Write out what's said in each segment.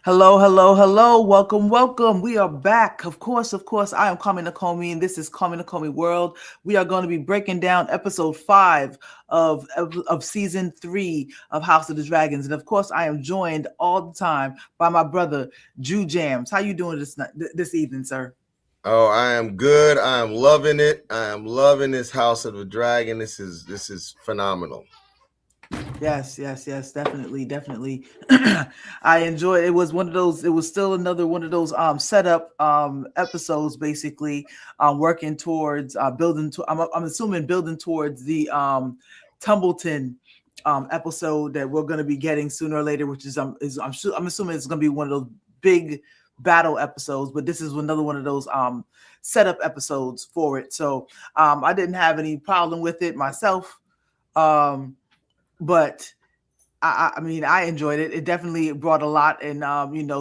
Hello, hello, hello. Welcome, welcome. We are back. Of course. I am Kwame Nakomi, and this is Kwame Nakomi World. We are going to be breaking down episode 5 of season 3 of House of the Dragons. And of course, I am joined all the time by my brother, Jew Jams. How you doing this evening, sir? Oh, I am good. I am loving it. I am loving this House of the Dragon. This is phenomenal. Yes, definitely. I enjoyed it. Was one of those, it was still another one of those setup episodes, basically working towards building to I'm assuming building towards the Tumbleton episode that we're gonna be getting sooner or later, which I'm assuming it's gonna be one of those big battle episodes, but this is another one of those setup episodes for it. So I didn't have any problem with it myself. But I mean, I enjoyed it. It definitely brought a lot and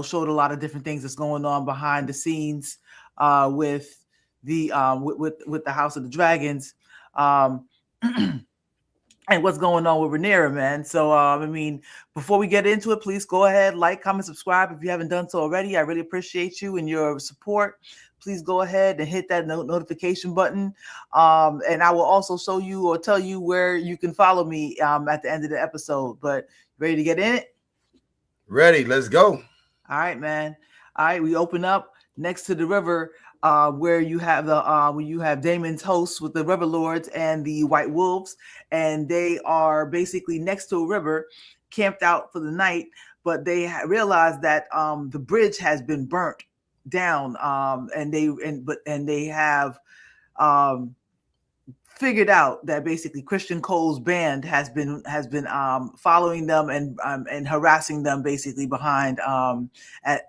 showed a lot of different things that's going on behind the scenes with the with the House of the Dragons, um, and what's going on with Rhaenyra, man. So I mean, before we get into it, please go ahead, like, comment, subscribe if you haven't done so already. I really appreciate you and your support. Please go ahead and hit that notification button. And I will also show you or tell you where you can follow me at the end of the episode. But ready to get in it? Ready, let's go. All right, man. All right, we open up next to the river, where you have Damon's hosts with the River Lords and the White Wolves, and they are basically next to a river, camped out for the night. But they realize that the bridge has been burnt down, and they have um, figured out that basically Christian Cole's band has been following them and harassing them basically behind at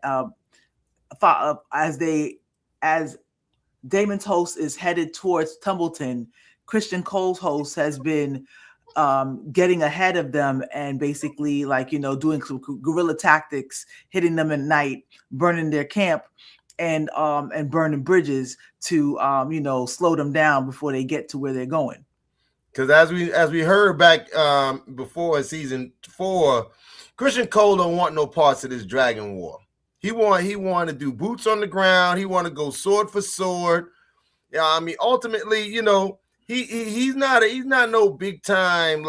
as Damon's host is headed towards Tumbleton. Christian Cole's host has been getting ahead of them and basically doing some guerrilla tactics, hitting them at night, burning their camp, and burning bridges to slow them down before they get to where they're going. Because as we heard back before in season 4, Christian Cole don't want no parts of this Dragon War. He want to do boots on the ground. He want to go sword for sword. Yeah, I mean, ultimately, he's not no big time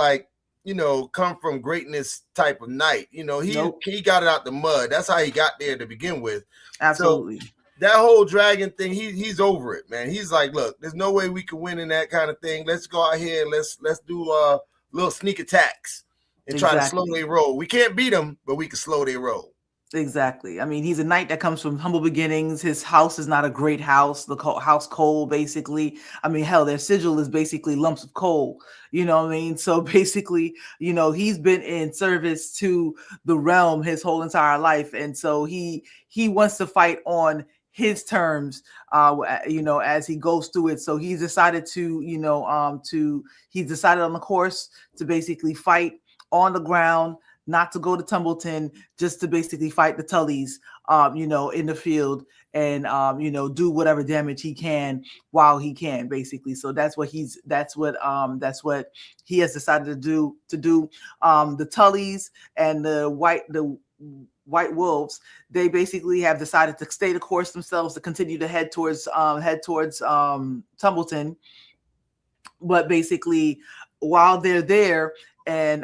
come from greatness type of knight. Nope. He got it out the mud. That's how he got there to begin with. Absolutely. So that whole dragon thing, he's over it, man. He's like, look, there's no way we can win in that kind of thing. Let's go out here and let's do little sneak attacks and try to slow their roll. We can't beat them, but we can slow their roll. Exactly. I mean, he's a knight that comes from humble beginnings. His house is not a great house. The house Cole, basically. I mean, hell, their sigil is basically lumps of coal. You know what I mean? So basically, he's been in service to the realm his whole entire life, and so he wants to fight on his terms, as he goes through it. So he's decided he's decided on the course to basically fight on the ground, not to go to Tumbleton, just to basically fight the Tullys, in the field and, do whatever damage he can while he can, basically. So that's what he has decided to do. The Tullys and the White Wolves, they basically have decided to stay the course themselves, to continue to head towards Tumbleton. But basically, while they're there, and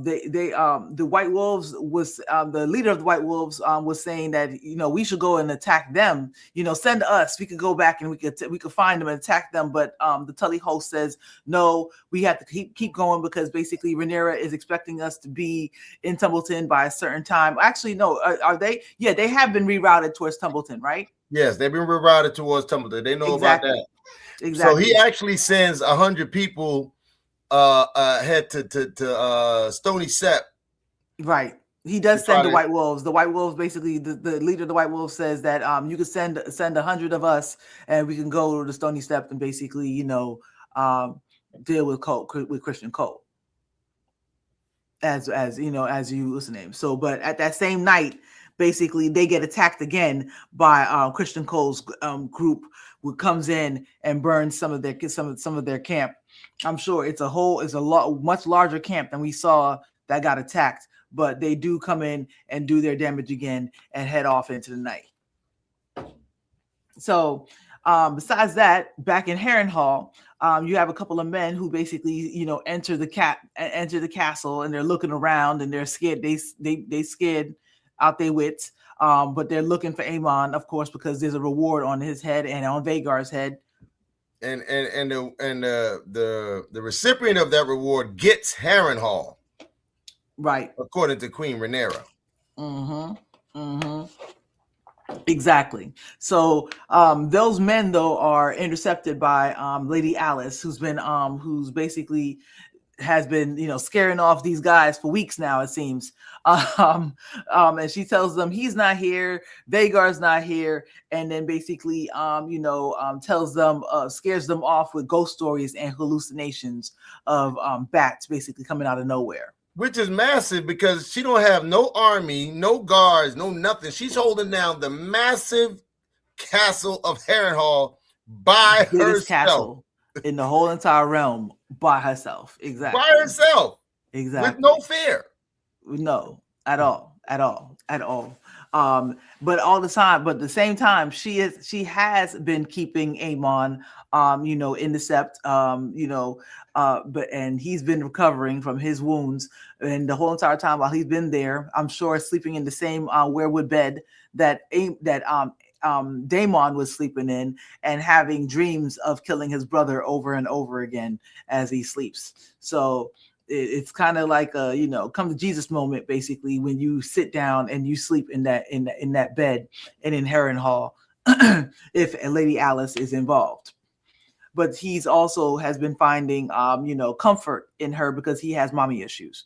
the White Wolves was the leader of the White Wolves was saying that we should go and attack them. Send us. We could go back and we could find them and attack them. But the Tully host says no. We have to keep going because basically Rhaenyra is expecting us to be in Tumbleton by a certain time. Actually, no. Are they? Yeah, they have been rerouted towards Tumbleton, right? Yes, they've been rerouted towards Tumbleton. They know about that. Exactly. So he actually sends 100 people head to Stony Sept. Right. He does send the White Wolves. The White Wolves, basically, the leader of the White Wolves says that you can send 100 of us, and we can go to the Stony Sept and basically, deal with Christian Cole. As you listen to him. So, but at that same night, basically, they get attacked again by Christian Cole's group, who comes in and burns some of their camp. I'm sure it's a much larger camp than we saw that got attacked but they do come in and do their damage again and head off into the night. So besides that, back in Harrenhal, you have a couple of men who basically, enter the castle, and they're looking around and they're scared. They scared out their wits. But they're looking for Aemon, of course, because there's a reward on his head and on Vhagar's head. And the recipient of that reward gets Harrenhal, right? According to Queen Rhaenyra. Exactly. So those men, though, are intercepted by Lady Alis, who's basically has been, scaring off these guys for weeks now, it seems. And she tells them he's not here, Vhagar's not here, and then basically, tells them, scares them off with ghost stories and hallucinations of bats basically coming out of nowhere. Which is massive because she don't have no army, no guards, no nothing. She's holding down the massive castle of Harrenhal by herself. Castle in the whole entire realm by herself. Exactly. By herself. Exactly. With no fear. No, at all. But all the time, but at the same time, she has been keeping Aemon, in the sept, and he's been recovering from his wounds, and the whole entire time while he's been there, I'm sure sleeping in the same werewood bed that Daemon was sleeping in, and having dreams of killing his brother over and over again as he sleeps. So it's kind of like a come to Jesus moment, basically, when you sit down and you sleep in that bed and in Harrenhal, if Lady Alis is involved. But he's also has been finding comfort in her because he has mommy issues.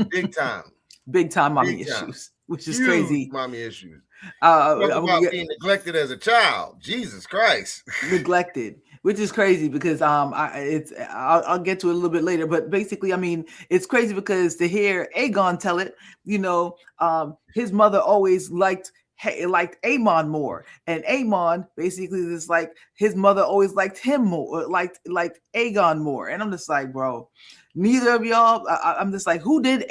Big time mommy issues, which is huge crazy. Mommy issues. About being neglected as a child. Jesus Christ. Neglected, which is crazy because I'll get to it a little bit later. But basically, I mean, it's crazy because to hear Aegon tell it, his mother always liked Aemon more, and Aemon basically is like his mother always liked him more, liked Aegon more. And I'm just like, bro, neither of y'all. I'm just like, who did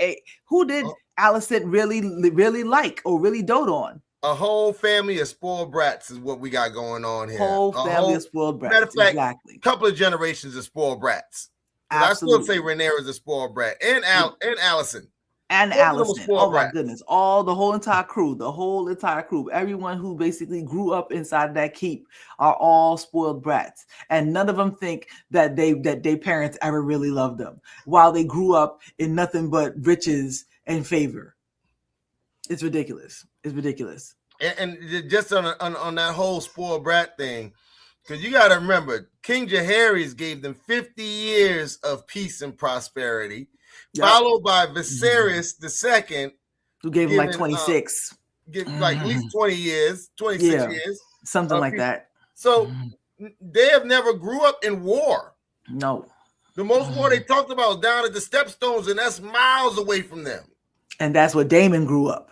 Alicent really like or really dote on? A whole family of spoiled brats is what we got going on here. Whole family of spoiled brats. Matter of fact, exactly. Couple of generations of spoiled brats. I still say Rhaenyra is a spoiled brat, and Alicent. And Alicent. Oh my goodness. The whole entire crew, everyone who basically grew up inside that keep are all spoiled brats. And none of them think that their parents ever really loved them while they grew up in nothing but riches and favor. It's ridiculous. And just on that whole spoiled brat thing, because you got to remember, King Jaehaerys gave them 50 years of peace and prosperity. Yep. Followed by Viserys II, who gave him like 26. Like at least 20 years, 26 years. Something like that. So they have never grew up in war. No. The most war they talked about was down at the Stepstones, and that's miles away from them. And that's where Daemon grew up.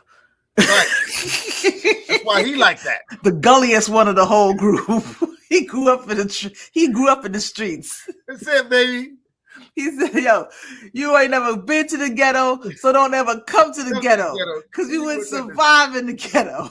Right. That's why he like that. The gulliest one of the whole group. He grew up in the streets. That's it, baby. He said, yo, you ain't never been to the ghetto, so don't ever come to the ghetto, because you wouldn't survive in the ghetto.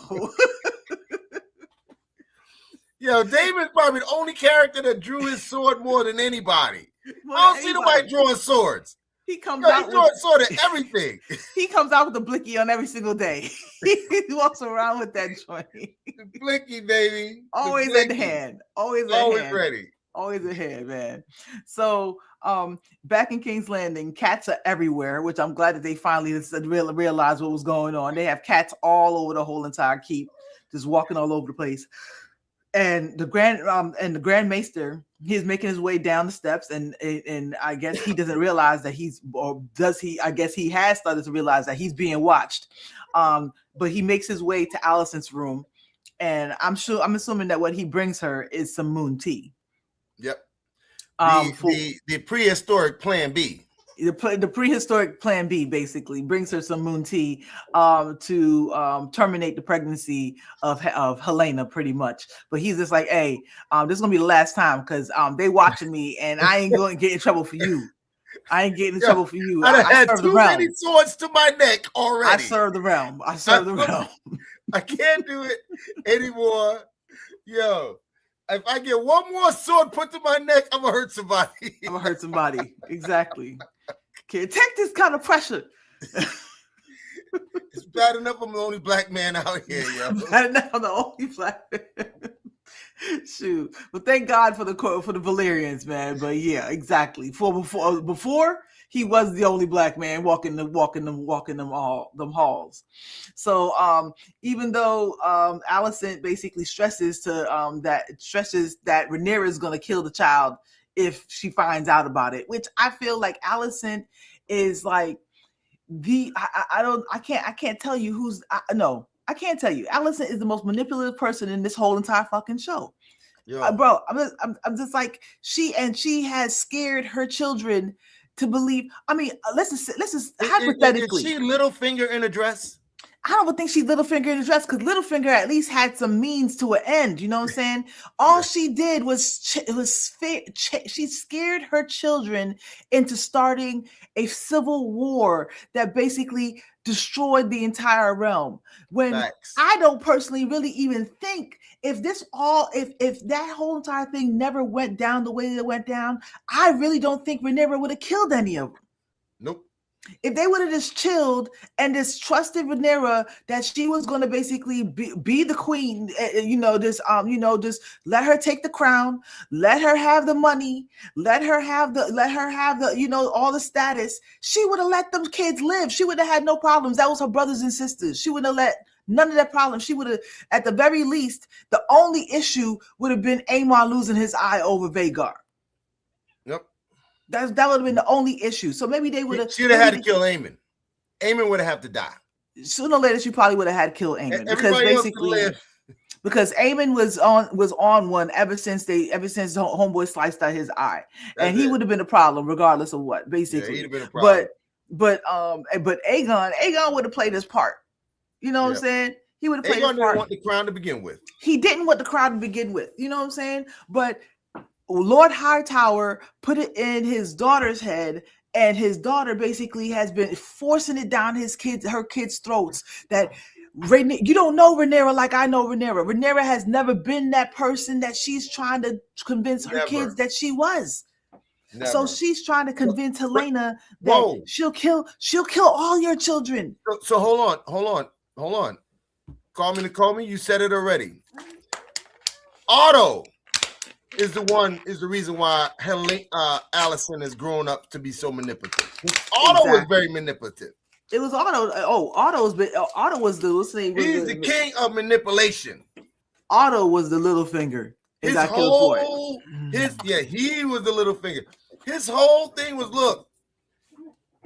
Yo, Daemon's probably the only character that drew his sword more than anybody. I don't see nobody drawing swords. He comes out with a sword at everything. He comes out with the blicky on every single day. He walks around with that joint. The blicky, baby. Always at hand. Always ready. Always ahead, man. So back in King's Landing, cats are everywhere, which I'm glad that they finally realized what was going on. They have cats all over the whole entire keep, just walking all over the place. And the Grand Maester, he's making his way down the steps, and I guess he doesn't realize that I guess he has started to realize that he's being watched. But he makes his way to Alicent's room, and I'm assuming that what he brings her is some moon tea. Yep. The prehistoric plan B. The prehistoric plan B basically brings her some moon tea to terminate the pregnancy of Helena, pretty much. But he's just like, hey, this is gonna be the last time because they watching me and I ain't going to get in trouble for you. I ain't getting in Yo, trouble for you. I I had serve the too realm. many swords to my neck already. I serve the realm. I serve the realm. I can't do it anymore. Yo, if I get one more sword put to my neck, I'm gonna hurt somebody. I'm gonna hurt somebody. Exactly. Can't take this kind of pressure. It's bad enough I'm the only black man out here, yo. I'm the only black man. Shoot. But thank God for the Valerians, man. But yeah, exactly. Before he was the only black man walking them halls. So even though Alicent basically stresses that Rhaenyra is gonna kill the child if she finds out about it, which I feel like Alicent is like I can't tell you who's I can't tell you. Alicent is the most manipulative person in this whole entire fucking show. Bro, I'm just like she has scared her children to believe. I mean, let's just hypothetically. Is she Littlefinger in a dress? I don't think she's Littlefinger in a dress because Littlefinger at least had some means to an end. You know what I'm saying? All she did was she scared her children into starting a civil war that basically destroyed the entire realm. When Facts. I don't personally really even think if that whole entire thing never went down the way that it went down, I really don't think Rhaenyra would have killed any of them. Nope. If they would have just chilled and just trusted Rhaenyra that she was going to basically be the queen, just let her take the crown, let her have the money, let her have the all the status, she would have let them kids live. She would have had no problems. That was her brothers and sisters. She would have let none of that problem. She would have, at the very least, the only issue would have been Aemon losing his eye over Vhagar. Yep. That would have been the only issue. So maybe they would have. She would have had to kill Aemon. Aemon would have to die. Sooner or later, she probably would have had to kill Aemon because Aemon was on one ever since homeboy sliced out his eye, and he would have been a problem regardless of what. Basically, he'd have been a problem. But Aegon would have played his part. You know what I'm saying? He would have played his part. Aegon didn't want the crown to begin with. He didn't want the crown to begin with. You know what I'm saying? But Lord Hightower put it in his daughter's head, and his daughter basically has been forcing it down her kids' throats that you don't know Rhaenyra like I know Rhaenyra. Rhaenyra has never been that person that she's trying to convince her kids that she was. Never. So she's trying to convince Helaena that she'll kill all your children. So hold on. Call me. You said it already. Otto is the reason why Alicent has grown up to be so manipulative. Otto was very manipulative. It was Otto. Otto was the king of manipulation. Otto was the Littlefinger. He was the Littlefinger. His whole thing was, look,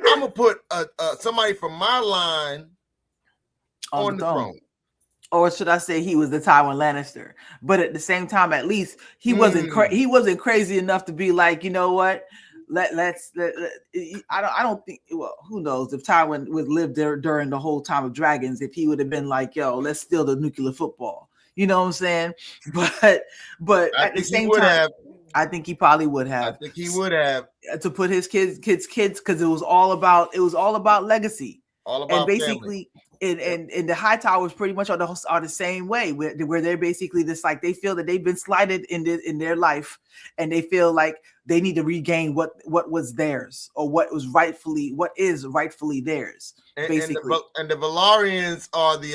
I'm gonna put somebody from my line on the throne. Or should I say he was the Tywin Lannister? But at the same time, at least he wasn't crazy enough to be like, you know what? I don't think. Well, who knows if Tywin would live there during the whole time of dragons? If he would have been like, yo, let's steal the nuclear football. You know what I'm saying? But at the same time, I think he probably would have. I think he would have to put his kids because it was all about legacy. All about and basically. Family. And the Hightowers pretty much are the same way where they're basically just like they feel that they've been slighted in their life, and they feel like they need to regain what was theirs or what is rightfully theirs. Basically, and the Velaryons are the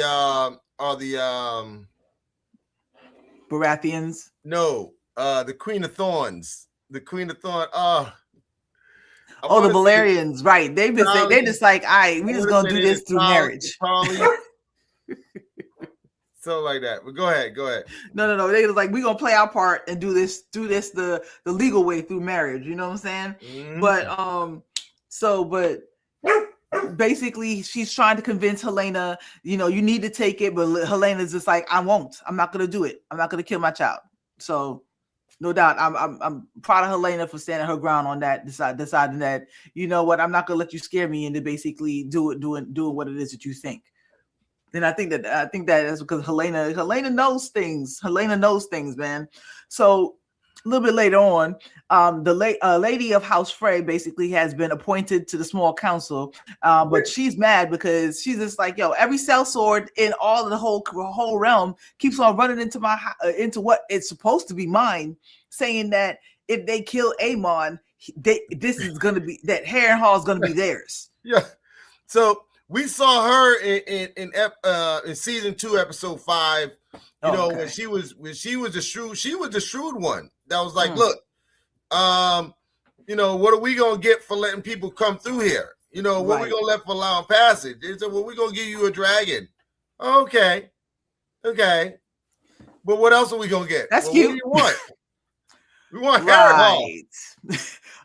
Baratheons. No, the Queen of Thorns. The Queen of Thorns. The Valerians, right? They're just like, all right, we just gonna do this through marriage. So like that. But go ahead. No. They was like, we gonna play our part and do this the legal way through marriage. You know what I'm saying? Mm-hmm. But basically, she's trying to convince Helaena, you need to take it, but Helena's just like, I won't. I'm not gonna do it. I'm not gonna kill my child. So. No doubt, I'm proud of Helaena for standing her ground on that, deciding that, you know what, I'm not gonna let you scare me into basically doing what it is that you think. And I think that's because Helaena knows things. Helaena knows things, man. So little bit later on, the lady of House Frey basically has been appointed to the small council, but she's mad because she's just like, yo, every sellsword in all of the whole realm keeps on running into into what it's supposed to be mine, saying that if they kill Aemon, this is going to be that Harrenhal is going to be theirs. Yeah. So we saw her in season 2, episode 5. You know, when she was the shrewd one that was like, look, you know, what are we gonna get for letting people come through here? You know, what we gonna let for allowing passage? They said, well, we're gonna give you a dragon. Okay. But what else are we gonna get? That's cute. What do you want? We want Harrenhal.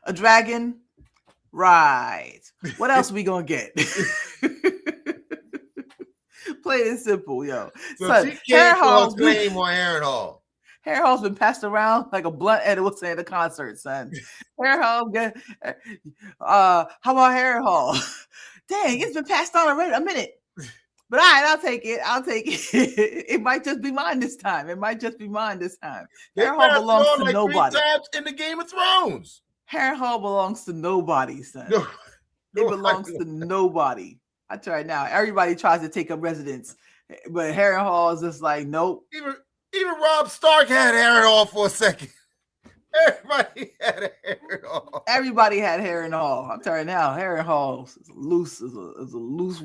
A dragon. Right. What else are we gonna get? Plain and simple, yo. So she can't call claim on Harrenhal. Harrenhal's been passed around like a blunt at a concert, son. Harrenhal, how about Harrenhal? Dang, it's been passed on already. A minute. But all right, I'll take it. It might just be mine this time. Harrenhal belongs to nobody. 3 times in the Game of Thrones. Harrenhal belongs to nobody, son. No, it belongs to nobody. I tell you now, everybody tries to take up residence, but Harrenhal is just like, nope. Even Robb Stark had Harrenhal for a second. Everybody had Harrenhal. Everybody had Harrenhal. I'm telling you now, Harrenhal is a loose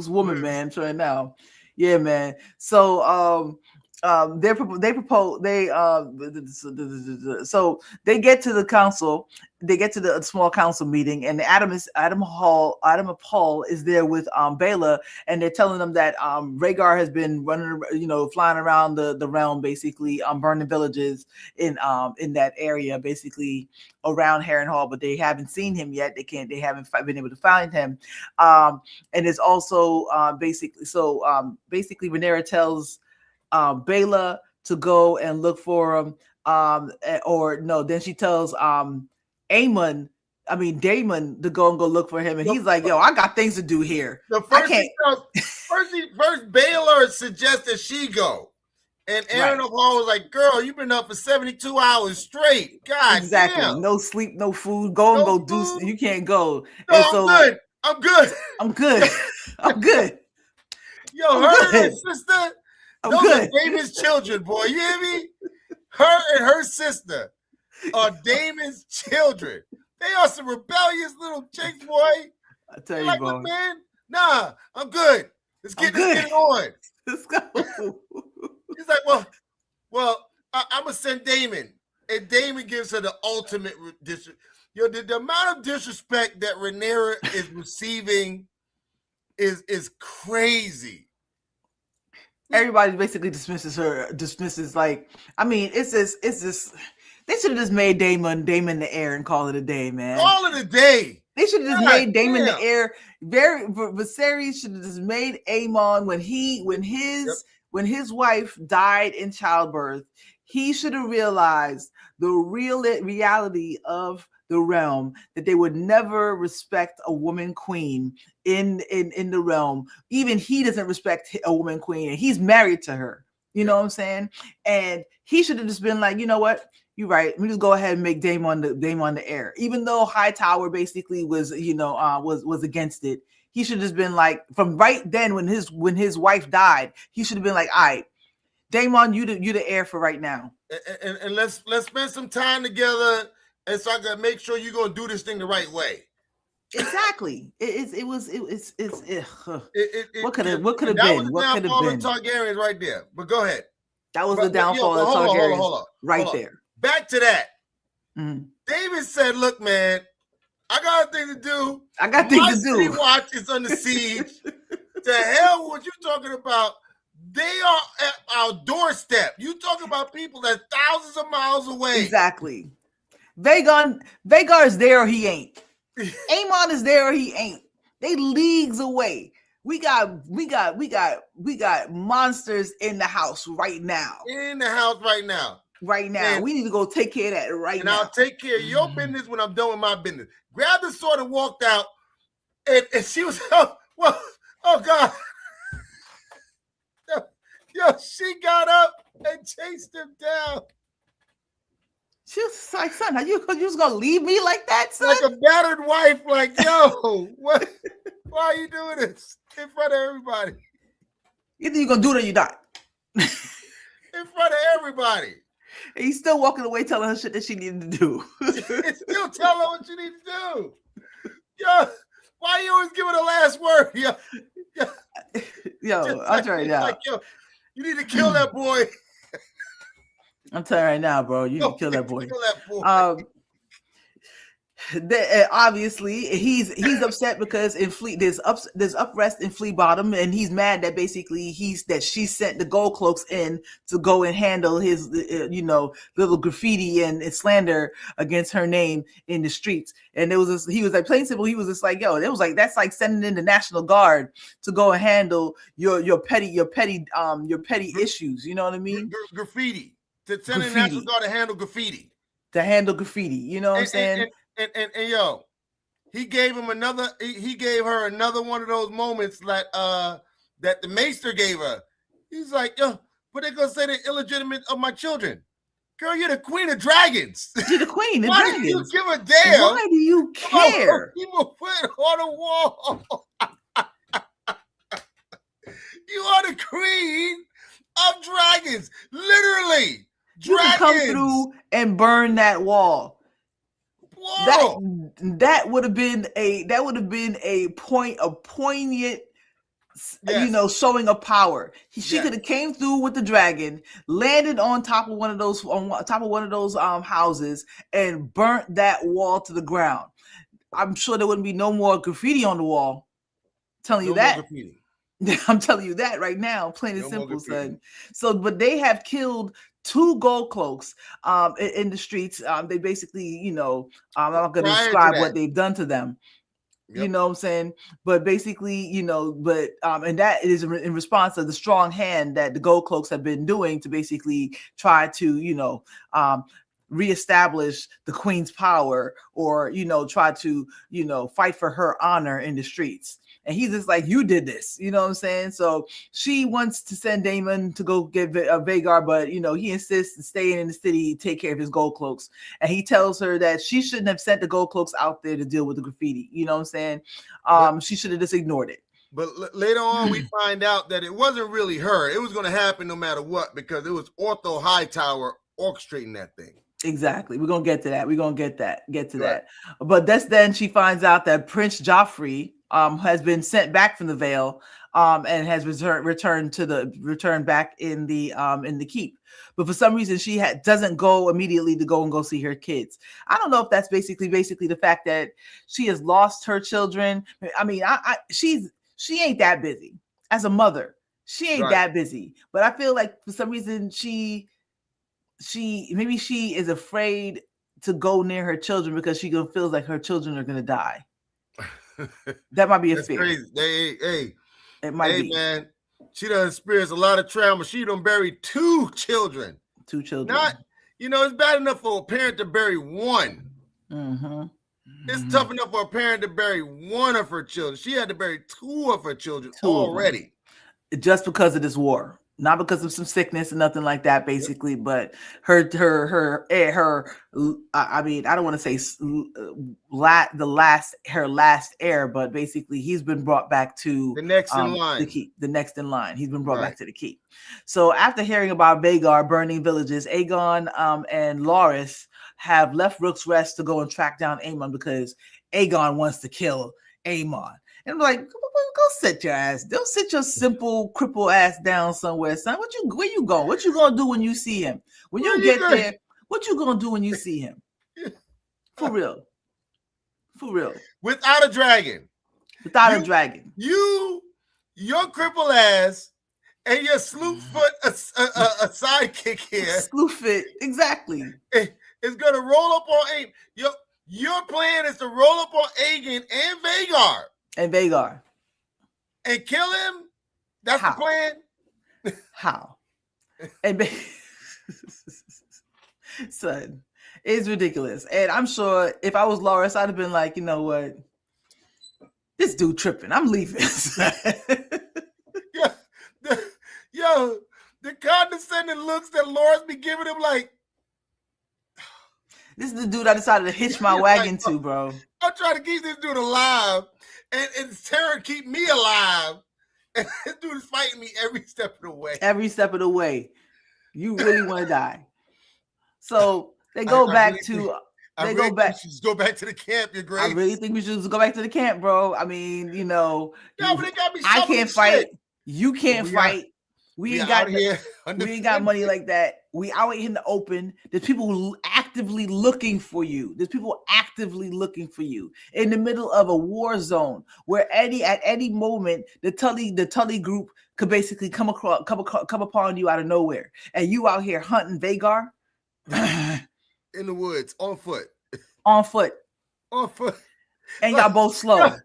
woman, man. I'm telling you now. Yeah, man. So they propose so they get to the council, they get to the small council meeting, and Adam Hall is there with Baela, and they're telling them that Rhaegar has been running, flying around the realm, basically burning villages in that area, basically around Harrenhal, but they haven't seen him yet. They haven't been able to find him. And it's also basically Rhaenyra tells Baela to go and look for him, then she tells Daemon to go look for him, and he's like, yo, I got things to do here. First Baela suggested she go, and Aaron Hall was like, girl, you've been up for 72 hours straight. God, exactly. Damn. No sleep, no food. Go do. You can't go. No, I'm good. I'm good. Yo, her and sister. Those are Daemon's children, boy. You hear me? Her and her sister are Daemon's children. They are some rebellious little chicks, boy. I tell you, like, bro. Look, man, nah, I'm good. Let's get it on. Let's go. He's like, well, I'm gonna send Daemon, and Daemon gives her the ultimate disrespect. Yo, the amount of disrespect that Rhaenyra is receiving is crazy. Everybody basically dismisses like, it's just they should have just made Daemon the heir and call it a day, man. Call it a day. They should have just made Daemon the heir. Viserys should have just made Aemon when his wife died in childbirth. He should have realized the reality of the realm, that they would never respect a woman queen in the realm. Even he doesn't respect a woman queen, and he's married to her. You know what I'm saying? And he should have just been like, you know what? You're right. Let me just go ahead and make Daemon the heir. Even though Hightower basically was against it, he should have just been like, from right then when his wife died, he should have been like, all right, Daemon, you the heir for right now. And let's spend some time together. And so I gotta make sure you're gonna do this thing the right way. Exactly. What could have been? What could have been? Targaryens right there. But go ahead. That was the downfall of Targaryens. Hold on. There. Back to that. Mm-hmm. David said, "Look, man, I got a thing to do. My city watch is under siege. To hell with what you talking about? They are at our doorstep. You talking about people that's thousands of miles away. Exactly. Vagar is there or he ain't. Aemon is there or he ain't. They leagues away. We got monsters in the house right now. Right now. And we need to go take care of that now. And I'll take care of your business when I'm done with my business. Grabbed the sword and walked out. And she was, oh God. Yo, she got up and chased him down. She was like, son, are you just gonna leave me like that, son? Like a battered wife, like, yo, what? Why are you doing this in front of everybody? Either you're gonna do it or you're not. In front of everybody. And he's still walking away telling her shit that she needed to do. Still tell her what you need to do. Yo, why you always giving the last word? Yo, I'm telling you now. Like, yo, you need to kill that boy. I'm telling you right now, bro. You need to kill that boy. Kill that boy. Obviously he's upset because in there's unrest in Flea Bottom, and he's mad that basically she sent the Gold Cloaks in to go and handle his little graffiti and slander against her name in the streets. And he was like, plain simple, he was just like, yo, it was like, that's like sending in the National Guard to go and handle your petty issues, you know what I mean? Graffiti. To send in the National Guard to handle graffiti. You know what I'm saying? And yo, he gave her another one of those moments that the Maester gave her. He's like, yo, but they're gonna say they're illegitimate of my children. Girl, you're the queen of dragons. You're the queen of Why dragons. do you give a damn? Why do you care? People put on the wall. You are the queen of dragons. Literally. You can come through and burn that wall. Whoa. That would have been a poignant, yes, showing of power. She could have came through with the dragon, landed on top of one of those houses, and burnt that wall to the ground. I'm sure there wouldn't be no more graffiti on the wall. I'm telling you that right now, plain and simple, son. So, but they have killed 2 Gold Cloaks in the streets. They basically, I'm not going to describe what they've done to them. Yep. You know what I'm saying? But basically, and that is in response to the strong hand that the Gold Cloaks have been doing to basically try to, reestablish the queen's power, or, try to, fight for her honor in the streets. And he's just like, you did this, you know what I'm saying? So she wants to send Daemon to go get Vhagar, but, he insists on staying in the city, take care of his Gold Cloaks. And he tells her that she shouldn't have sent the Gold Cloaks out there to deal with the graffiti. You know what I'm saying? She should have just ignored it. But later on, we find out that it wasn't really her. It was going to happen no matter what, because it was Otho Hightower orchestrating that thing. Exactly. We're going to get to that. That. But then she finds out that Prince Joffrey has been sent back from the Vale and has returned back in the keep. But for some reason she doesn't go immediately to go see her kids. I don't know if that's basically the fact that she has lost her children. I mean, she ain't that busy as a mother. She ain't that busy. But I feel like for some reason she is afraid to go near her children because she feels like her children are gonna die. That might be a fear. Crazy. It might be. Man, she done experienced a lot of trauma. She done buried 2 children. 2 children. It's bad enough for a parent to bury one. Mm-hmm. It's tough enough for a parent to bury one of her children. She had to bury 2 of her children already. Just because of this war. Not because of some sickness and nothing like that, basically, but her I mean, I don't want to say her last heir, but basically he's been brought back to the next in line. The keep. The next in line. He's been brought back to the keep. So after hearing about Vhagar burning villages, Aegon and Loras have left Rook's Rest to go and track down Aemon because Aegon wants to kill Aemon. And I'm like, go sit your ass. Don't sit your simple cripple ass down somewhere, son. Where you going? What you gonna do when you see him? When you get there, what you gonna do when you see him? For real. Without a dragon. A dragon. Your cripple ass and your sloop foot a sidekick here. Sloop foot, exactly. Is gonna roll up on Aegon. Your plan is to roll up on Aegon and Vhagar. And kill him? That's the plan? How? And son, it's ridiculous. And I'm sure if I was Loras, I'd have been like, you know what? This dude tripping. I'm leaving. The condescending looks that Loras be giving him, like, This is the dude I decided to hitch my wagon to, bro. I'm trying to keep this dude alive, and Terror keep me alive. And this dude is fighting me every step of the way. Every step of the way. You really want to die. So they go back to... They go back. Just go back to the camp. You're great. I really think we should just go back to the camp, bro. I mean, you know, no, but they got me. I can't fight. You can't fight. We ain't got money like that. We out here in the open. There's people actively looking for you. There's people actively looking for you in the middle of a war zone where at any moment the Tully group could basically come upon you out of nowhere, and you out here hunting Vhagar. In the woods, on foot. And y'all both slow.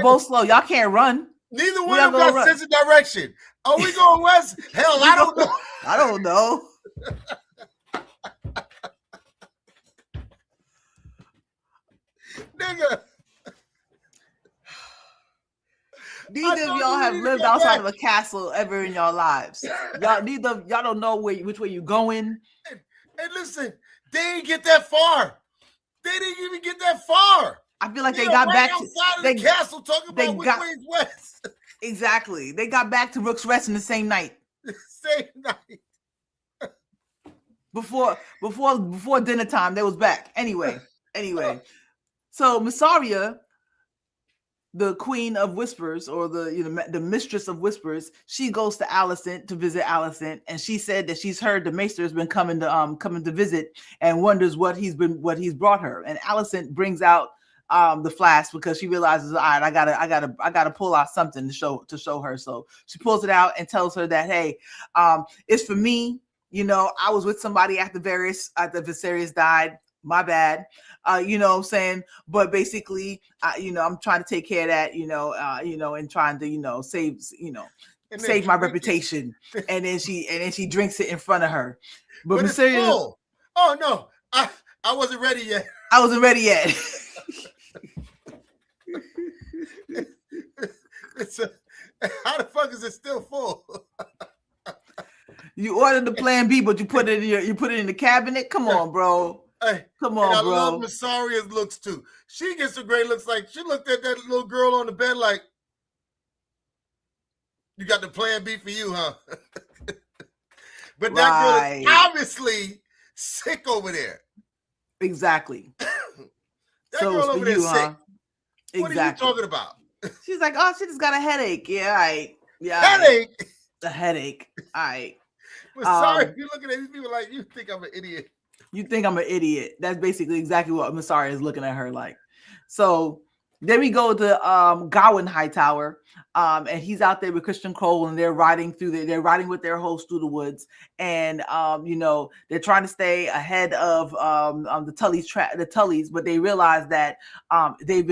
Both slow. Y'all can't run. Neither one of them got sense of direction. Are we going west? Hell, I don't know. I don't know. Nigga. Neither of y'all have lived outside of a castle ever in your lives. Y'all don't know which way you going. And listen, they didn't get that far. They didn't even get that far. I feel like they got back to the castle talking about which way is west. Exactly. They got back to Rook's Rest in the same night. Same night. Before dinner time, they was back. Anyway. So Mysaria, the Queen of Whispers, or the Mistress of Whispers, she goes to Alicent to visit Alicent, and she said that she's heard the Maester has been coming to visit and wonders what he's brought her. And Alicent brings out the flask because she realizes, all right, I gotta pull out something to show her. So she pulls it out and tells her that, hey, it's for me. You know, I was with somebody after Viserys died. My bad. You know what I'm saying? But basically, I'm trying to take care of that, and trying to, save my reputation. And then she drinks it in front of her. But Mysaria, oh no, I wasn't ready yet. I wasn't ready yet. How the fuck is it still full? You ordered the Plan B, but you put it in the cabinet. Come on, bro. Hey, come on, bro. I love Mysaria's looks too. She gets some great looks. Like she looked at that little girl on the bed like, "You got the Plan B for you, huh?" But that girl is obviously sick over there. Exactly. That girl over there sick. Huh? What are you talking about? She's like, oh, she just got a headache. Yeah, all right. Yeah, headache. A headache. All right. But sorry, you're looking at these people like you think I'm an idiot. You think I'm an idiot. That's basically exactly what Mysaria is looking at her like. So then we go to Gawain Hightower, and he's out there with Christian Cole, and they're riding with their host through the woods, and they're trying to stay ahead of the Tullys, but they realize that they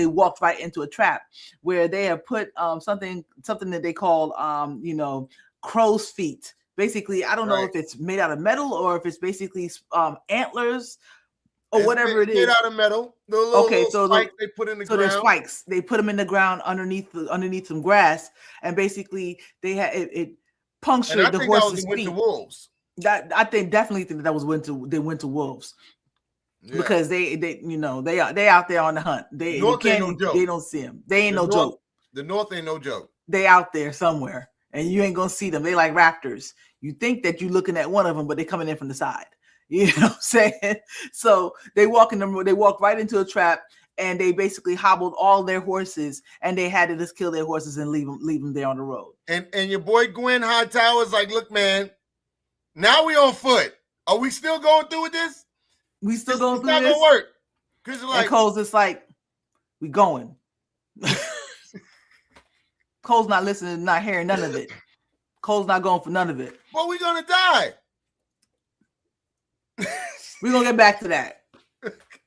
walked right into a trap where they have put something that they call crow's feet. Basically, I don't know if it's made out of metal or if it's basically antlers. Or whatever it is, made out of metal. So spikes they put in the ground. So they're spikes. They put them in the ground underneath some grass, and basically they had it punctured the horse's feet. Wolves. I definitely think that was winter wolves, because they out there on the hunt. They don't see them. They ain't no joke. The North ain't no joke. They out there somewhere, and you ain't gonna see them. They like raptors. You think that you're looking at one of them, but they're coming in from the side. You know what I'm saying? So they walk right into a trap, and they basically hobbled all their horses, and they had to just kill their horses and leave them there on the road. And your boy Gwen Hightower is like, look, man, now we on foot. Are we still going through with this? We still going through this? It's not gonna work. Because and Cole's just like, we going. Cole's not listening, not hearing none of it. Cole's not going for none of it. Well, we're gonna die. We're gonna get back to that.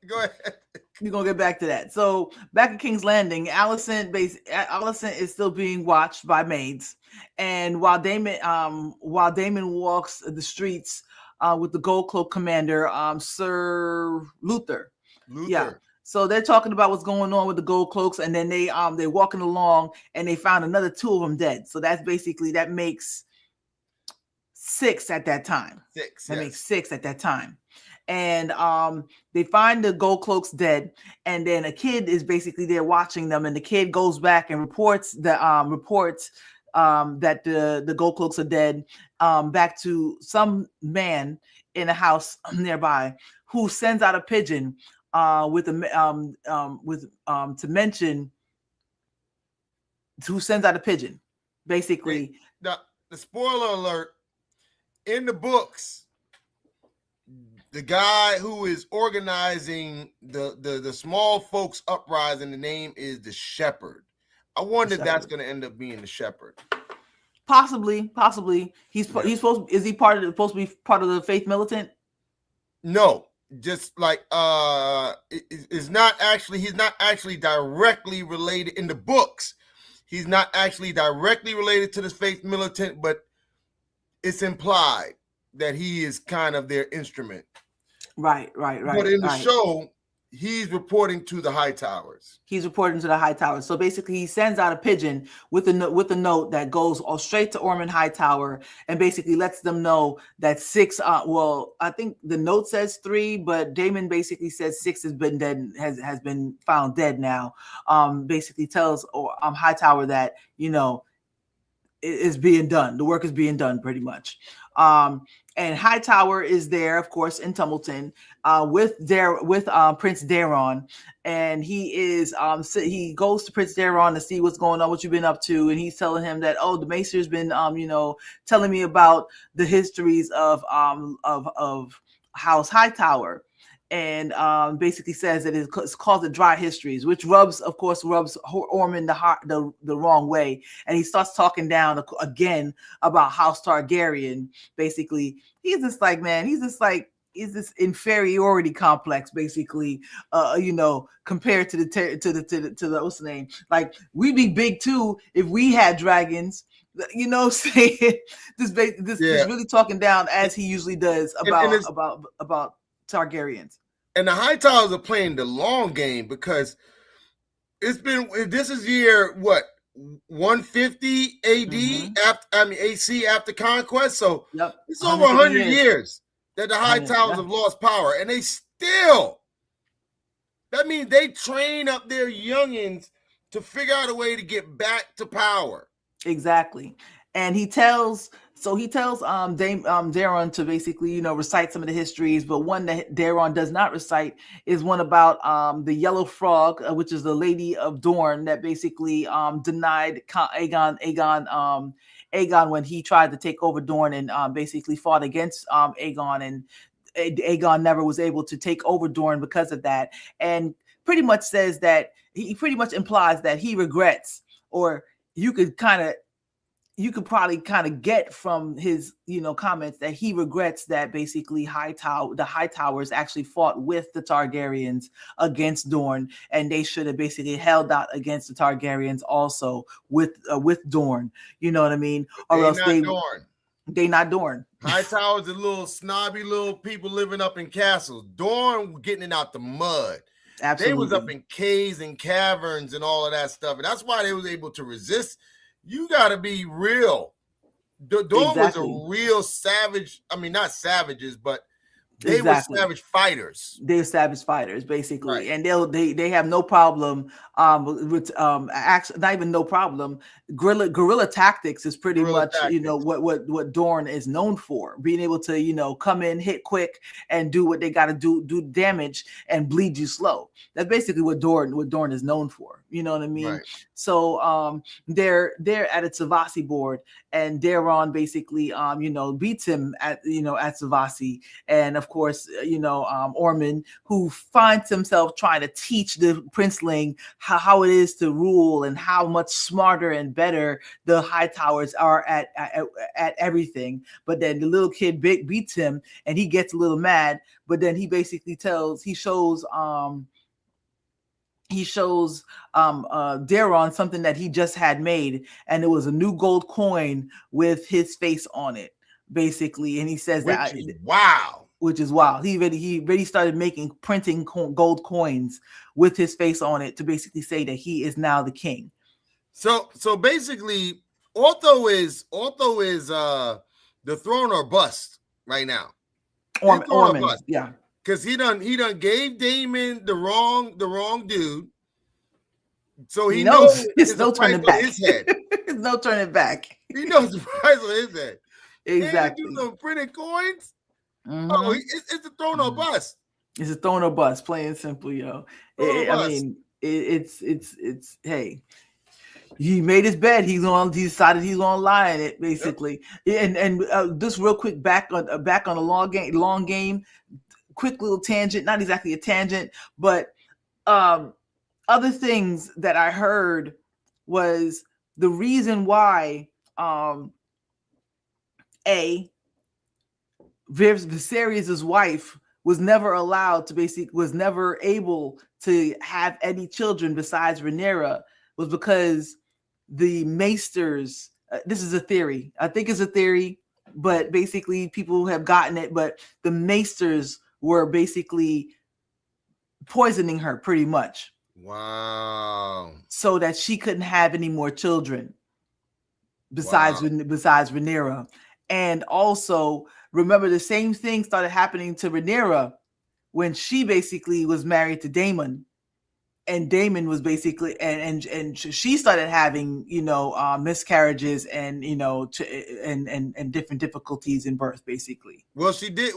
Go ahead. We're gonna get back to that. So back at King's Landing, Alicent is still being watched by maids, and while Damon walks the streets with the Gold Cloak commander, Sir Luther. Yeah. So they're talking about what's going on with the Gold Cloaks, and then they're walking along, and they found another 2 of them dead. So that makes 6 at that time. Makes 6 at that time. and they find the gold cloaks dead, and then a kid is basically there watching them, and the kid goes back and reports that the gold cloaks are dead, back to some man in a house nearby, who sends out a pigeon who sends out a pigeon, basically. The spoiler alert, in the books, the guy who is organizing the small folks uprising, the name is the Shepherd. I wonder if that's going to end up being the Shepherd. Possibly. He's supposed to be part of the Faith Militant? No, just like he's not actually directly related in the books. He's not actually directly related to the Faith Militant, but it's implied that he is kind of their instrument. Right. But in the show, he's reporting to the Hightowers. So basically, he sends out a pigeon with a note that goes all straight to Ormond Hightower, and basically lets them know that 6. Well, I think the note says 3, but Damon basically says 6 has been dead, has been found dead now. Basically tells Hightower that it is being done. The work is being done, pretty much. And Hightower is there, of course, in Tumbleton, with Prince Daron, and he goes to Prince Daron to see what's going on, what you've been up to, and he's telling him that the Maester's been telling me about the histories of House Hightower, and basically says that it's called the Dry Histories, which rubs Ormond the wrong way, and he starts talking down again about House Targaryen. Basically, he's this inferiority complex, basically, compared to the what's the name? Like, we'd be big too if we had dragons. Saying this really talking down, as he usually does, about Targaryens. And the Hightowers are playing the long game, because this is year 150 AD AC after conquest. So it's over 100 years that the Hightowers have lost power, and that means they train up their youngins to figure out a way to get back to power. Exactly. And he tells Daron to basically, recite some of the histories, but one that Daron does not recite is one about the Yellow Frog, which is the Lady of Dorne, that basically denied Aegon when he tried to take over Dorne, and basically fought against Aegon, and Aegon never was able to take over Dorne because of that, and pretty much says that he pretty much implies that he regrets, or you could probably get from his, comments that he regrets that basically the Hightowers actually fought with the Targaryens against Dorne, and they should have basically held out against the Targaryens also with Dorne. You know what I mean? Or else they not Dorne. Hightowers are little snobby little people living up in castles. Dorne getting it out the mud. Absolutely. They was up in caves and caverns and all of that stuff, and that's why they was able to resist. You got to be real. Dorne was a real savage. I mean, not savages, but they were savage fighters. They're savage fighters, basically, right. And they have no problem with actually not even no problem. Guerrilla tactics is pretty much what Dorne is known for, being able to come in, hit quick, and do what they got to do damage and bleed you slow. That's basically what Dorne is known for. You know what I mean? Right. So they're at a Savasi board, and Daron basically beats him at Savasi, and of course Ormond, who finds himself trying to teach the princeling how it is to rule, and how much smarter and better the Hightowers are at everything. But then the little kid beats him, and he gets a little mad, but then he basically shows Daron something that he just had made, and it was a new gold coin with his face on it, basically. And he says which is wild. He already started printing gold coins with his face on it to basically say that he is now the king. So basically, Otho is the throne or bust right now. Ormond, yeah. because he done gave Damon the wrong dude. So he knows it's no turning back. His head. It's no turning back. He knows the price on his head. Exactly. And do some printed coins. Mm-hmm. Oh, it's a throne or bust. It's a throne or bust, plain and simple, yo. I mean, it's hey, he made his bed. He decided he's gonna lie in it, basically. Yep. And just real quick, back on the long game. Quick little tangent, not exactly a tangent, but other things that I heard was the reason why Viserys' wife was never able to have any children besides Rhaenyra was because the Maesters, this is a theory. I think it's a theory, but basically people have gotten it, but the Maesters were basically poisoning her pretty much. Wow. So that she couldn't have any more children besides Rhaenyra. And also, remember, the same thing started happening to Rhaenyra when she basically was married to Daemon, and Daemon was basically and she started having miscarriages and and different difficulties in birth, basically. Well, she did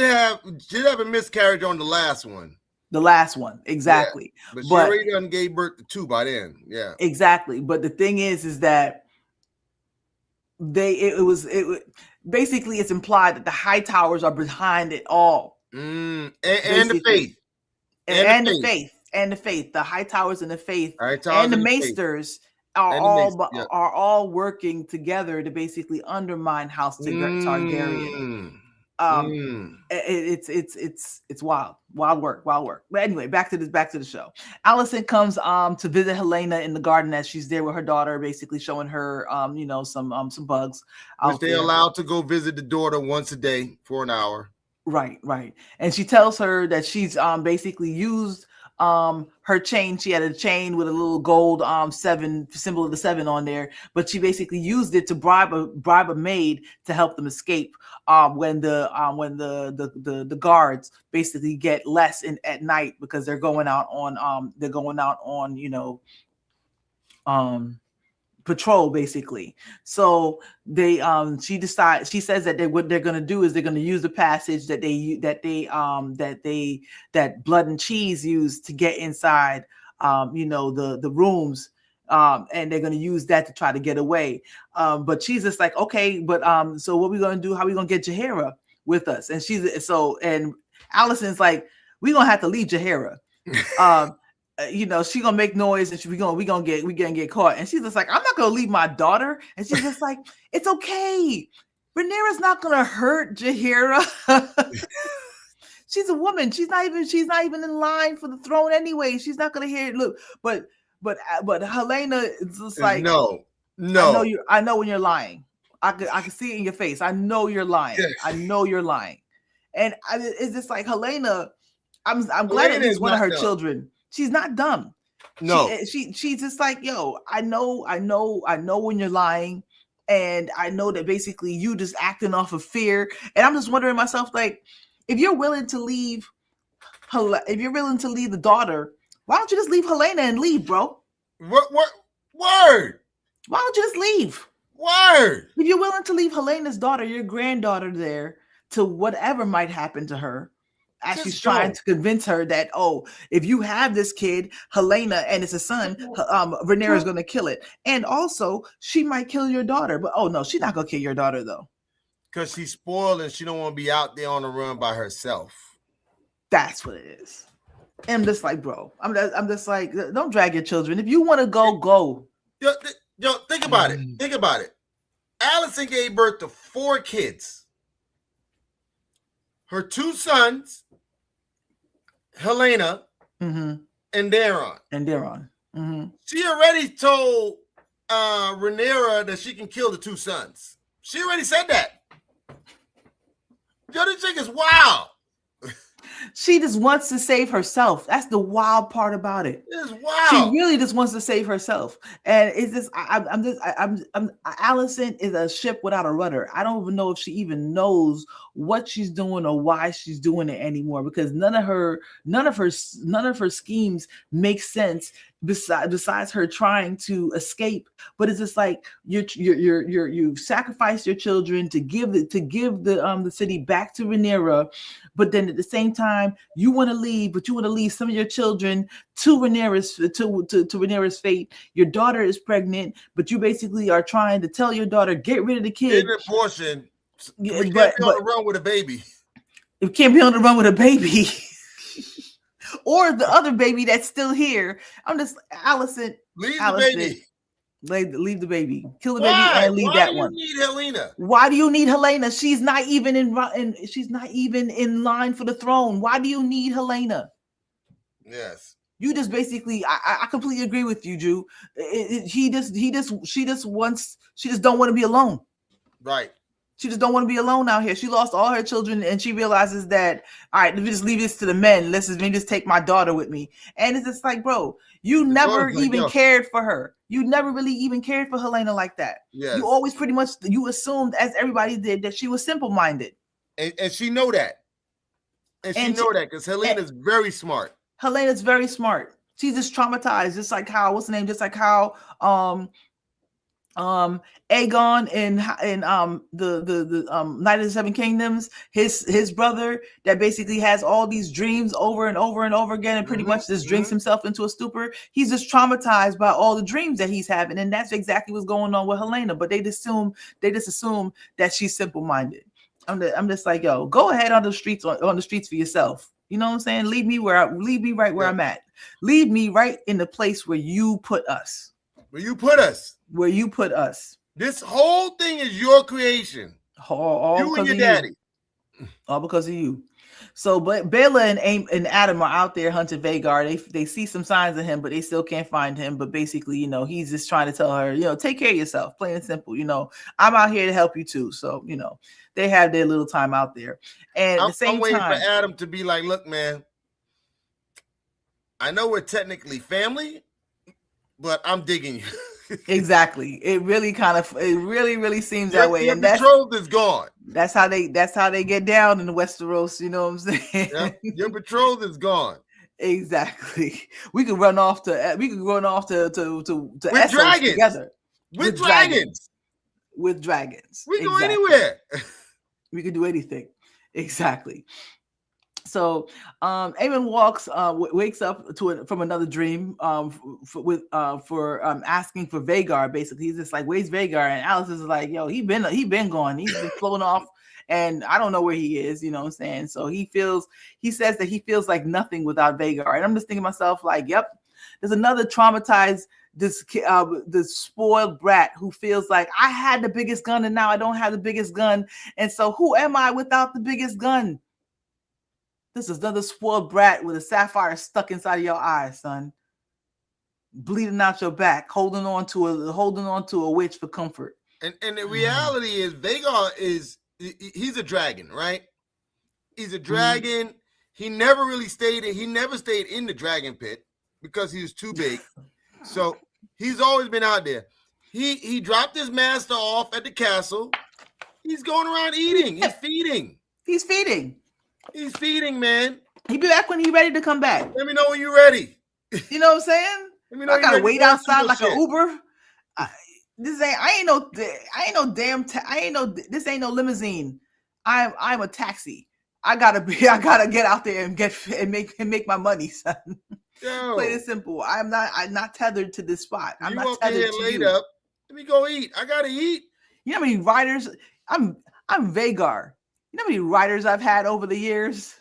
have a miscarriage on the last one. The last one, exactly. Yeah, but she already done gave birth to 2 by then. Yeah, exactly. But the thing is that basically it's implied that the High Towers are behind it all. And the faith. And the faith. The High Towers and the faith and the Maesters are all working together to basically undermine House Targaryen. It's wild work. But anyway, back to the show. Alicent comes to visit Helaena in the garden as she's there with her daughter, basically showing her some bugs. Which they're allowed to go visit the daughter once a day for an hour. Right. And she tells her that she's basically used her chain. She had a chain with a little gold 7 symbol of the 7 on there, but she basically used it to bribe a maid to help them escape when the guards basically get less at night because they're going out on patrol, basically. So they she says that what they're going to do is they're going to use the passage that Blood and Cheese used to get inside the rooms, and they're going to use that to try to get away. But she's just like, okay, but so what are we going to do? How are we going to get Jaehaera with us? And and Alicent's like, we're going to have to leave Jaehaera. She gonna make noise and we gonna get caught. And she's just like, I'm not gonna leave my daughter. And she's just like, it's okay. Rhaenyra's not gonna hurt Jaehaera. She's a woman. She's not even in line for the throne anyway. She's not gonna hear it. Look, but Helaena is just like, no. I know when you're lying. I can see it in your face. I know you're lying. I know you're lying. And it's just like Helaena. I'm glad at least one of her children. She's not dumb. No, she's just like, yo, I know when you're lying, and I know that basically you just acting off of fear. And I'm just wondering myself, like, if you're willing to leave the daughter, why don't you just leave Helaena and leave, bro? What word? Why don't you just leave? Word. If you're willing to leave Helena's daughter, your granddaughter, there to whatever might happen to her. As she's trying to convince her that, if you have this kid, Helaena, and it's a son, Rhaenyra is going to kill it. And also, she might kill your daughter. But, no, she's not going to kill your daughter, though. Because she's spoiled and she don't want to be out there on the run by herself. That's what it is. And I'm just like, bro, I'm just like, don't drag your children. If you want to go. Yo, think about it. Think about it. Alicent gave birth to 4 kids. Her 2 sons, Helaena, and Daeron. Mm-hmm. She already told Rhaenyra that she can kill the 2 sons. She already said that. Yo, this chick is wild. She just wants to save herself. That's the wild part about it. It's She wild. really just wants to save herself. And it's just, Allison is a ship without a rudder. I don't even know if she even knows what she's doing or why she's doing it anymore, because none of her schemes make sense besides her trying to escape. But it's just like you sacrifice your children to give the city back to Rhaenyra, but then at the same time you want to leave, but you want to leave some of your children to Rhaenyra's fate. Your daughter is pregnant, but you basically are trying to tell your daughter, get rid of the kid. Get an abortion. Yeah, We can't be on the run with a baby. It can't be on the run with a baby. Or the other baby that's still here. I'm just, Allison. Leave the baby. Leave the baby. Kill the baby and leave that one. Why do you need Helena? Why do you need Helena? She's not even in line for the throne. Why do you need Helena? Yes. You just basically, I completely agree with you, Drew. She just don't want to be alone. Right. She just don't want to be alone out here. She lost all her children, and she realizes that, all right, let me just leave this to the men. Let me just take my daughter with me. And it's just like, bro, you never even cared for her. You never really even cared for Helena like that. Yes. You always pretty much, you assumed, as everybody did, that she was simple-minded. And she know that. And she know that because Helena's very smart. Helena's very smart. She's just traumatized, just like how, what's the name? Just like how Aegon in the Night of the Seven Kingdoms, his brother that basically has all these dreams over and over and over again, and pretty much just drinks himself into a stupor. He's just traumatized by all the dreams that he's having, and that's exactly what's going on with Helena. But they just assume that she's simple-minded. I'm just like, yo, go ahead on the streets for yourself. You know what I'm saying? Leave me right where I'm at. Leave me right in the place where you put us. Where you put us. This whole thing is your creation. All you and your daddy. All because of you. So, but Bella and Adam are out there hunting Vhagar. They see some signs of him, but they still can't find him. But basically, he's just trying to tell her, take care of yourself, plain and simple. I'm out here to help you too. So, they have their little time out there. And at the same I'm waiting time, for Adam to be like, look, man, I know we're technically family, but I'm digging you. Exactly. It really seems that way. Your And betrothed is gone. That's how they get down in the Westeros. You know what I'm saying? Yeah, your betrothed is gone. Exactly. We could run off to with Essos dragons together. With dragons. With dragons. We go anywhere. We could do anything. Exactly. So Aemon wakes up from another dream for asking for Vhagar. Basically, he's just like, where's Vhagar? And Alice is like, yo, he been gone. He's been flown off, and I don't know where he is. You know what I'm saying? So he says that he feels like nothing without Vhagar. And I'm just thinking to myself, like, yep, there's another traumatized, this spoiled brat who feels like I had the biggest gun and now I don't have the biggest gun, and so who am I without the biggest gun? This is another spoiled brat with a sapphire stuck inside of your eye, son. Bleeding out your back, holding on to a witch for comfort. And the reality is, Vhagar he's a dragon, right? He's a dragon. He never stayed in the dragon pit because he was too big. So he's always been out there. He dropped his master off at the castle. He's going around eating. He's feeding. He's feeding, man. He'll be back when he's ready to come back. Let me know when you're ready. You know what I'm saying? Let me know I gotta wait outside like an Uber. This ain't no limousine. I'm a taxi. I gotta get out there and make my money, son. Yo, plain and simple. I'm not tethered to this spot. I'm not tethered to you. Up. Let me go eat. I gotta eat. You know how many riders? I'm Vhagar. You know how many riders I've had over the years?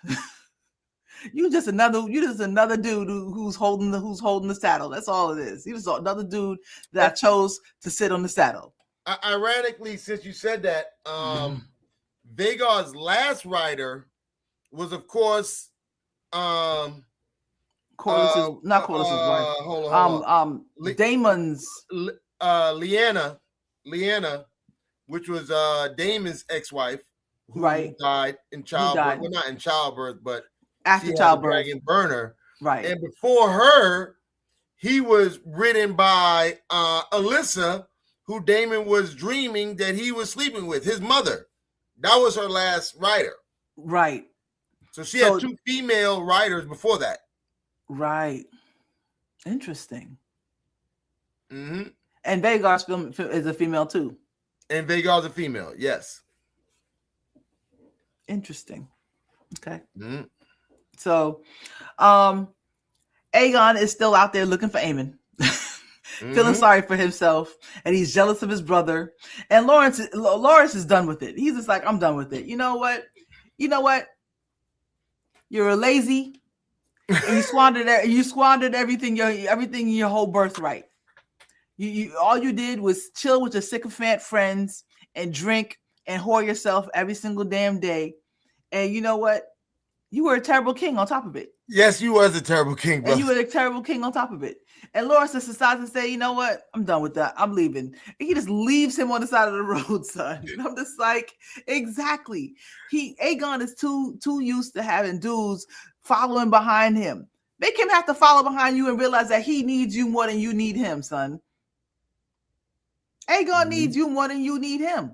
You just another dude who's holding the saddle. That's all it is. You're just another dude that I chose to sit on the saddle. Ironically, since you said that, Vhagar's last rider was, of course, Corlys's wife. Hold on. Daemon's Lyanna, which was Daemon's ex-wife, who died in childbirth. Well, not in childbirth, but After she had a childbirth. dragon burner. Right. And before her, he was ridden by Alyssa, who Daemon was dreaming that he was sleeping with, his mother. That was her last rider. Right. So she had 2 female riders before that. Right. Interesting. Mm-hmm. And Vhagar's is a female too. And Vhagar's a female, yes. Interesting. Okay. Mm-hmm. So, Aegon is still out there looking for Aemon, feeling sorry for himself, and he's jealous of his brother. And Loras is done with it. He's just like, I'm done with it. You know what? You're a lazy, and you squandered everything in your whole birthright. You all you did was chill with your sycophant friends and drink and whore yourself every single damn day. And you know what? You were a terrible king on top of it. Yes, you was a terrible king, bro. And you were a terrible king on top of it. And Loras just decides to say, you know what? I'm done with that. I'm leaving. And he just leaves him on the side of the road, son. And I'm just like, exactly. Aegon is too used to having dudes following behind him. Make him have to follow behind you and realize that he needs you more than you need him, son. Aegon needs you more than you need him.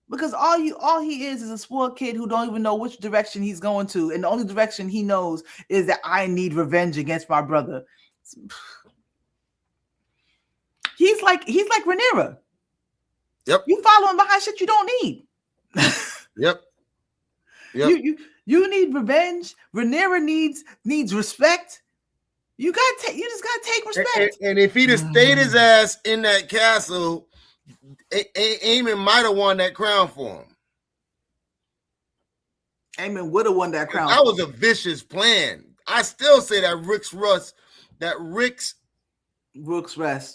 Because all he is a spoiled kid who don't even know which direction he's going to, and the only direction he knows is that I need revenge against my brother. He's like Rhaenyra. Yep. You following behind shit you don't need. Yep. You need revenge. Rhaenyra needs respect. You just gotta take respect. And if he'd have stayed his ass in that castle, Aemon might have won that crown for him. Aemon would have won that crown. That was a vicious plan. I still say that Rook's Rest,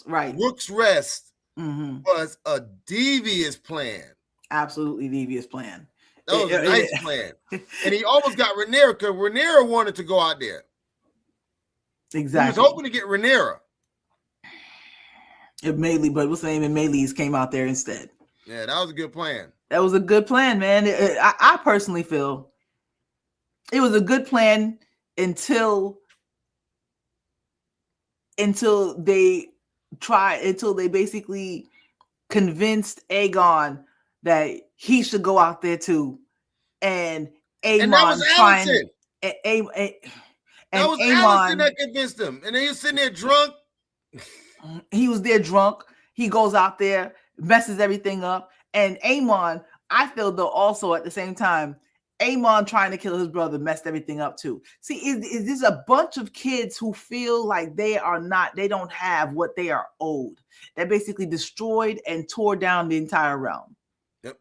right? Rook's Rest was a devious plan. Absolutely devious plan. That was a nice plan. And he almost got Rhaenyra because Rhaenyra wanted to go out there. Exactly. He was hoping to get Rhaenyra. But what's the name? And Meleys came out there instead. Yeah, that was a good plan. That was a good plan, man. I personally feel it was a good plan until they basically convinced Aegon that he should go out there too, and Aemon that was Alicent. And that was Aemon, Alicent that convinced him, and then he was sitting there drunk. He was there drunk. He goes out there, messes everything up, and Aemon, I feel though also at the same time, Aemon trying to kill his brother messed everything up too. See, is this a bunch of kids who feel like they don't have what they are owed? That basically destroyed and tore down the entire realm. Yep.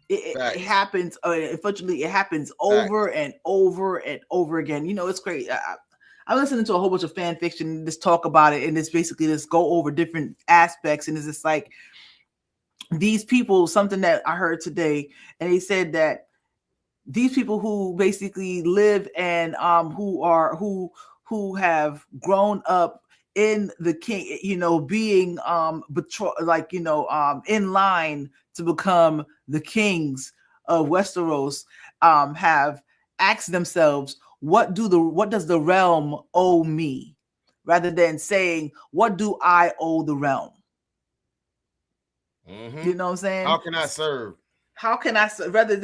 It happens. Unfortunately, it happens over and over and over again. You know, it's crazy. I'm listening to a whole bunch of fan fiction, just talk about it, and it's basically just go over different aspects. And it's just like these people, something that I heard today, and they said that these people who basically live and who have grown up in the king, being in line to become the kings of Westeros, have asked themselves, what does the realm owe me, rather than saying, what do I owe the realm? You know what I'm saying? How can I serve? How can I serve? Rather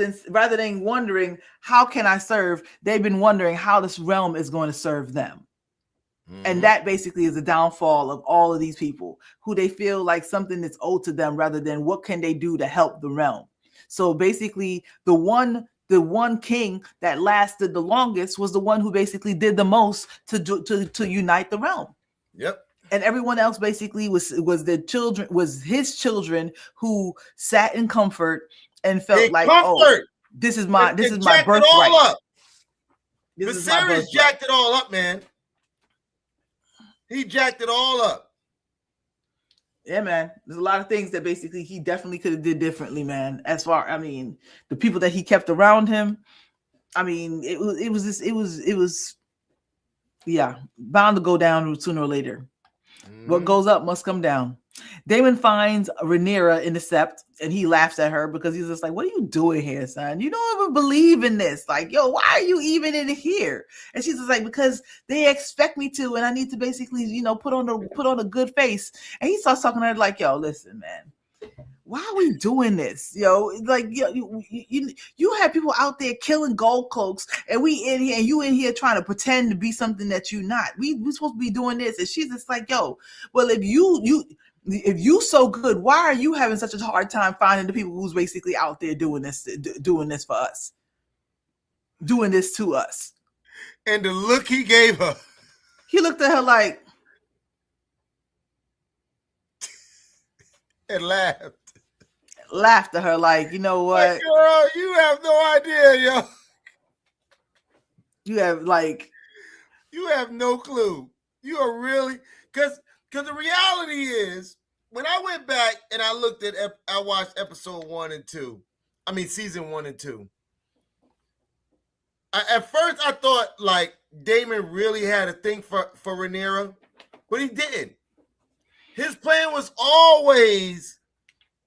than wondering how can I serve, they've been wondering how this realm is going to serve them. And that basically is the downfall of all of these people, who they feel like something is owed to them rather than what can they do to help the realm. So basically the one king that lasted the longest was the one who basically did the most to unite the realm. Yep. And everyone else basically was his children who sat in comfort and felt like, oh, this is my birthright. Viserys jacked it all up, man. He jacked it all up. Yeah, man. There's a lot of things that basically he definitely could have did differently, man. The people that he kept around him, it was bound to go down sooner or later. What goes up must come down. Damon finds Rhaenyra in the sept and he laughs at her because he's just like, what are you doing here, son? You don't even believe in this. Like, yo, why are you even in here? And she's just like, because they expect me to, and I need to basically, put on a good face. And he starts talking to her like, yo, listen, man. Why are we doing this? Like, you have people out there killing gold cloaks, and we in here, and you in here trying to pretend to be something that you're not. We supposed to be doing this, and she's just like, yo, well, if you so good, why are you having such a hard time finding the people who's basically out there doing this for us, doing this to us? And the look he gave her, he looked at her like, and laughed at her like, you know what, like, girl, you have no idea, yo. You have no clue. You are really, because the reality is, when I went back and I watched episode 1 and 2, I mean season 1 and 2. At first I thought like Damon really had a thing for Rhaenyra, but he didn't. His plan was always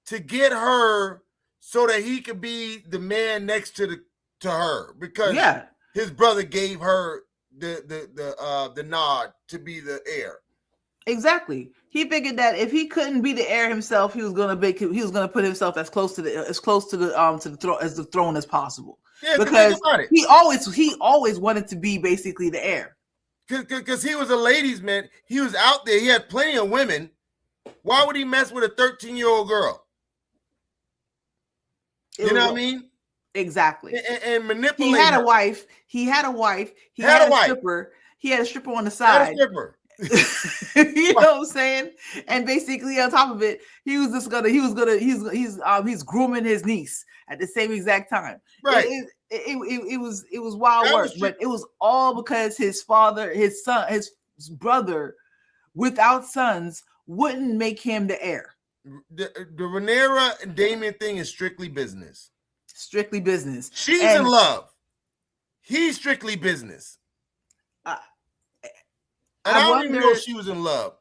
to get her so that he could be the man next to her, because his brother gave her the nod to be the heir. Exactly. He figured that if he couldn't be the heir himself, he was gonna put himself as close to the throne as possible. Yeah, because he always wanted to be basically the heir. Because he was a ladies' man. He was out there. He had plenty of women. Why would he mess with a 13-year-old girl? You know what I mean? Exactly. And manipulate. He had a wife. He had a stripper. He had a stripper on the side. You know what I'm saying? And basically on top of it, he's grooming his niece at the same exact time. Right. It was wild work, but it was all because his brother without sons wouldn't make him the heir. The Rhaenyra and Damon thing is strictly business. Strictly business. She's in love. He's strictly business. And I don't even know if she was in love.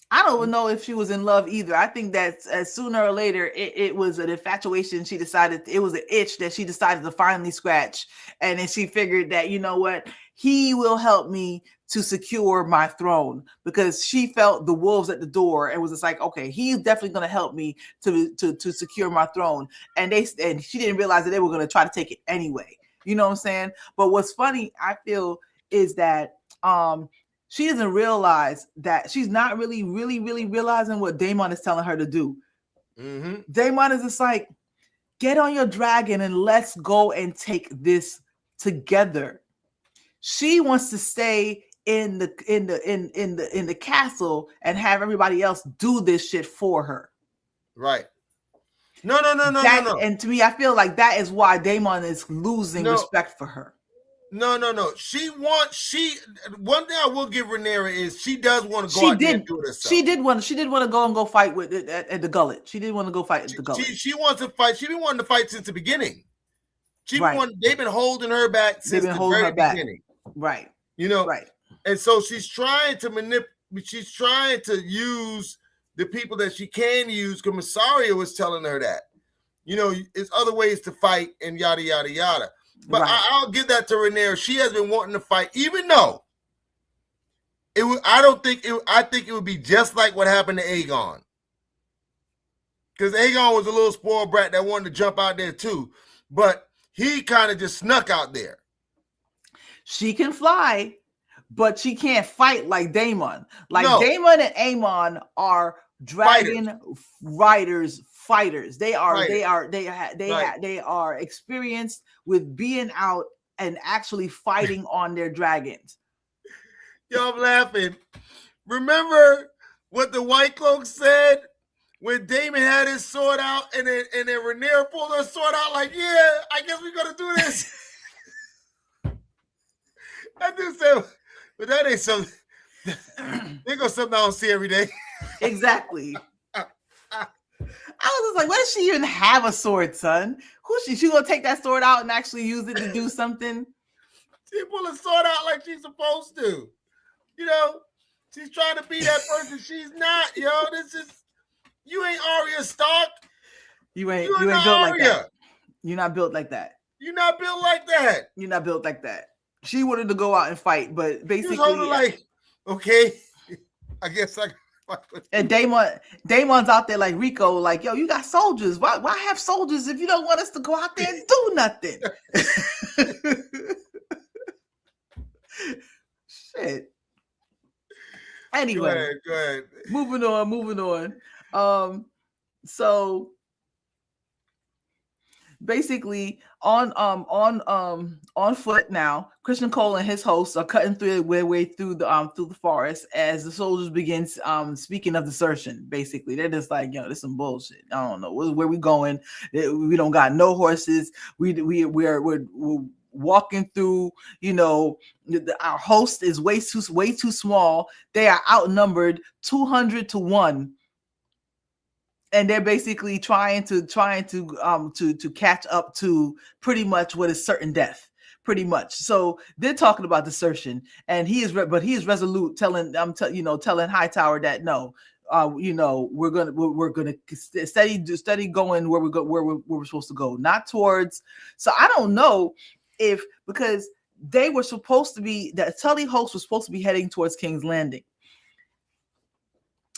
I don't even know if she was in love either. I think that sooner or later, it was an infatuation. She decided it was an itch that she decided to finally scratch. And then she figured that, you know what, he will help me to secure my throne, because she felt the wolves at the door and was just like, okay, he's definitely going to help me to secure my throne. And she didn't realize that they were going to try to take it anyway. You know what I'm saying? But what's funny, I feel, is that she doesn't realize that she's not really realizing what Daemon is telling her to do. Mm-hmm. Daemon is just like, get on your dragon and let's go and take this together. She wants to stay in the castle and have everybody else do this shit for her. Right. No. And to me, I feel like that is why Daemon is losing respect for her. No. One thing I will give Rhaenyra is she does want to go out there and do it herself. She did want to go and go fight with at the Gullet. She did want to go fight at the Gullet. She wants to fight. She's been wanting to fight since the beginning. They've been holding her back since the very beginning. Right. You know. Right. And so she's trying to manipulate. She's trying to use the people that she can use. Because Mysaria was telling her that, there's other ways to fight and yada yada yada. But I'll give that to Rhaenyra. She has been wanting to fight, even though I think it would be just like what happened to Aegon. Because Aegon was a little spoiled brat that wanted to jump out there too. But he kind of just snuck out there. She can fly, but she can't fight like Daemon. Daemon and Aemon are dragon fighters. They are experienced with being out and actually fighting on their dragons. Yo, I'm laughing. Remember what the White Cloak said when Daemon had his sword out and then Rhaenyra pulled her sword out like, yeah, I guess we're gonna do this. I do say, but that ain't something. They go something I don't see every day. Exactly. I was just like, what does she even have a sword, son? Who's she? She gonna take that sword out and actually use it to do something? She pull a sword out like she's supposed to. She's trying to be that person. She's not, You ain't Arya Stark. You ain't You're not built like that. Arya. You're not built like that. You're not built like that. You're not built like that. She wanted to go out and fight, but She basically, was holding like, okay, I guess I. and Damon's out there like Rico, like, yo, you got soldiers. Why have soldiers if you don't want us to go out there and do nothing? Shit. Anyway, go ahead. moving on. So basically on foot now, Christian Cole and his hosts are cutting through their way through the forest as the soldiers begin speaking of desertion. Basically, they're just like, yo, this is some bullshit. I don't know where we going. We don't got no horses. We're walking through, our host is way too small. They are outnumbered 200-1. And they're basically trying to catch up to pretty much what is certain death, pretty much. So they're talking about desertion, and he is resolute, telling Hightower that no, we're gonna steady going where we're supposed to go, not towards. So I don't know if, because they were supposed to be, that Tully host was supposed to be heading towards King's Landing.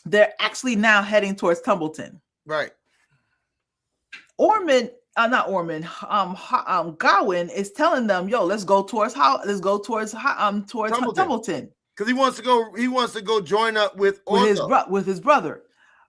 They're actually now heading towards Tumbleton. Right. Gawain is telling them, yo, let's go towards Tumbleton. Because he wants to go join up with his brother.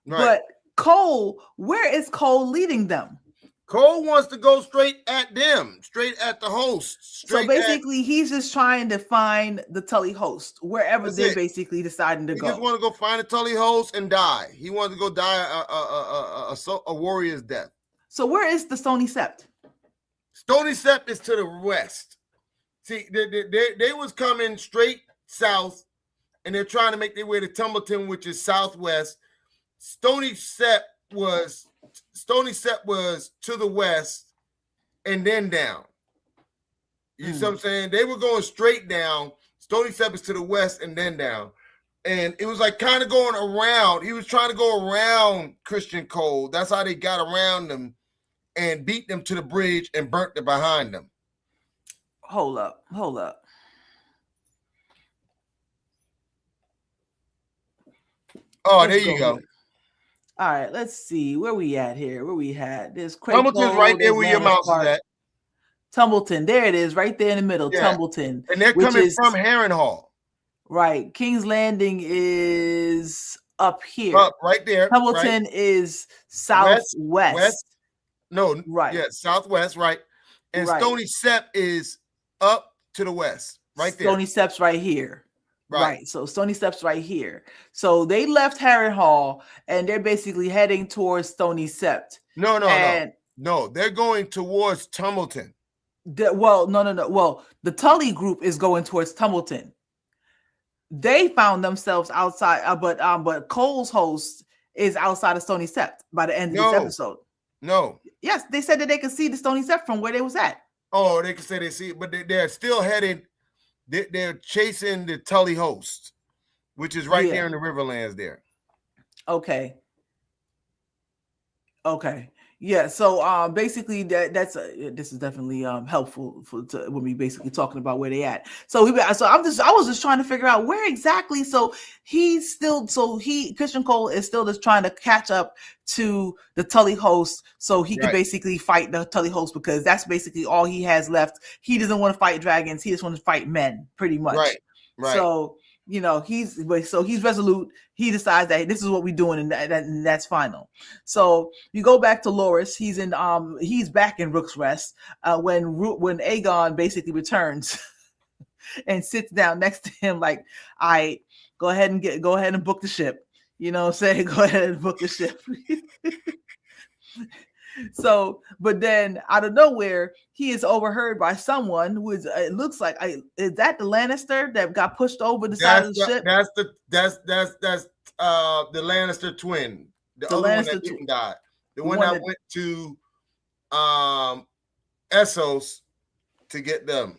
Right. But Cole, where is Cole leading them? Cole wants to go straight at them, straight at the host. So basically, he's just trying to find the Tully host wherever they're basically deciding to go. He just want to go find the Tully host and die. He wants to go die a warrior's death. So where is the Stony Sept? Stony Sept is to the west. See, they was coming straight south, and they're trying to make their way to Tumbleton, which is southwest. Stony Sept was to the west and then down. You see what I'm saying? They were going straight down. Stony Sept is to the west and then down. And it was like kind of going around. He was trying to go around Christian Cole. That's how they got around them and beat them to the bridge and burnt it behind them. Hold up. Oh, there you go. Here. All right, let's see where we at here. Where we had this. Tumbleton's right there where your mouse is at. Tumbleton, there it is, right there in the middle. Yeah. Tumbleton, and they're coming from Harrenhal. Right, King's Landing is up here. Up right there. Tumbleton is southwest. West. No, right. Yeah, southwest. Right, and Stony Sept is up to the west. Right there. Stony Sept's right here. Right. So Stony Sept's right here. So they left Harrenhal and they're basically heading towards Stony Sept. No. They're going towards Tumbleton. No. Well, the Tully group is going towards Tumbleton. They found themselves outside, but Cole's host is outside of Stony Sept by the end of this episode. No. Yes, they said that they could see the Stony Sept from where they was at. Oh, they can say they see it, but they're still headed. They're chasing the Tully host, which is right there in the Riverlands there. Okay. Yeah, so basically this is definitely helpful when we basically talking about where they at. I was just trying to figure out where exactly. So Christian Cole is still just trying to catch up to the Tully host so he can basically fight the Tully host, because that's basically all he has left. He doesn't want to fight dragons. He just wants to fight men, pretty much. Right. So he's resolute. He decides that this is what we're doing, and that's final. So you go back to Loras. He's back in Rook's Rest when Aegon basically returns and sits down next to him, like, all right, go ahead and book the ship. You know what I'm saying? Go ahead and book the ship. So, but then out of nowhere, he is overheard by someone who is. It looks like is that the Lannister that got pushed over the side of the ship? That's the Lannister twin. The other Lannister one that didn't die. The one that went to Essos to get them.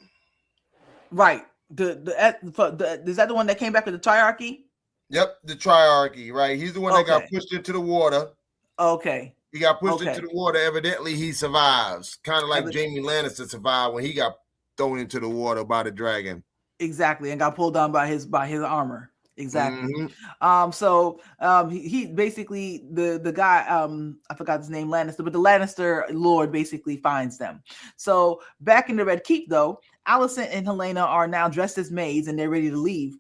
Right. Is that the one that came back with the Triarchy? Yep, the Triarchy. Right. He's the one that got pushed into the water. Okay. He got pushed Okay. into the water. Evidently, he survives. Kind of like Jaime Lannister survived when he got thrown into the water by the dragon. Exactly, and got pulled down by his armor. Exactly. He basically the guy, I forgot his name, Lannister, but the Lannister Lord basically finds them. So back in the Red Keep, though, Alicent and Helena are now dressed as maids and they're ready to leave.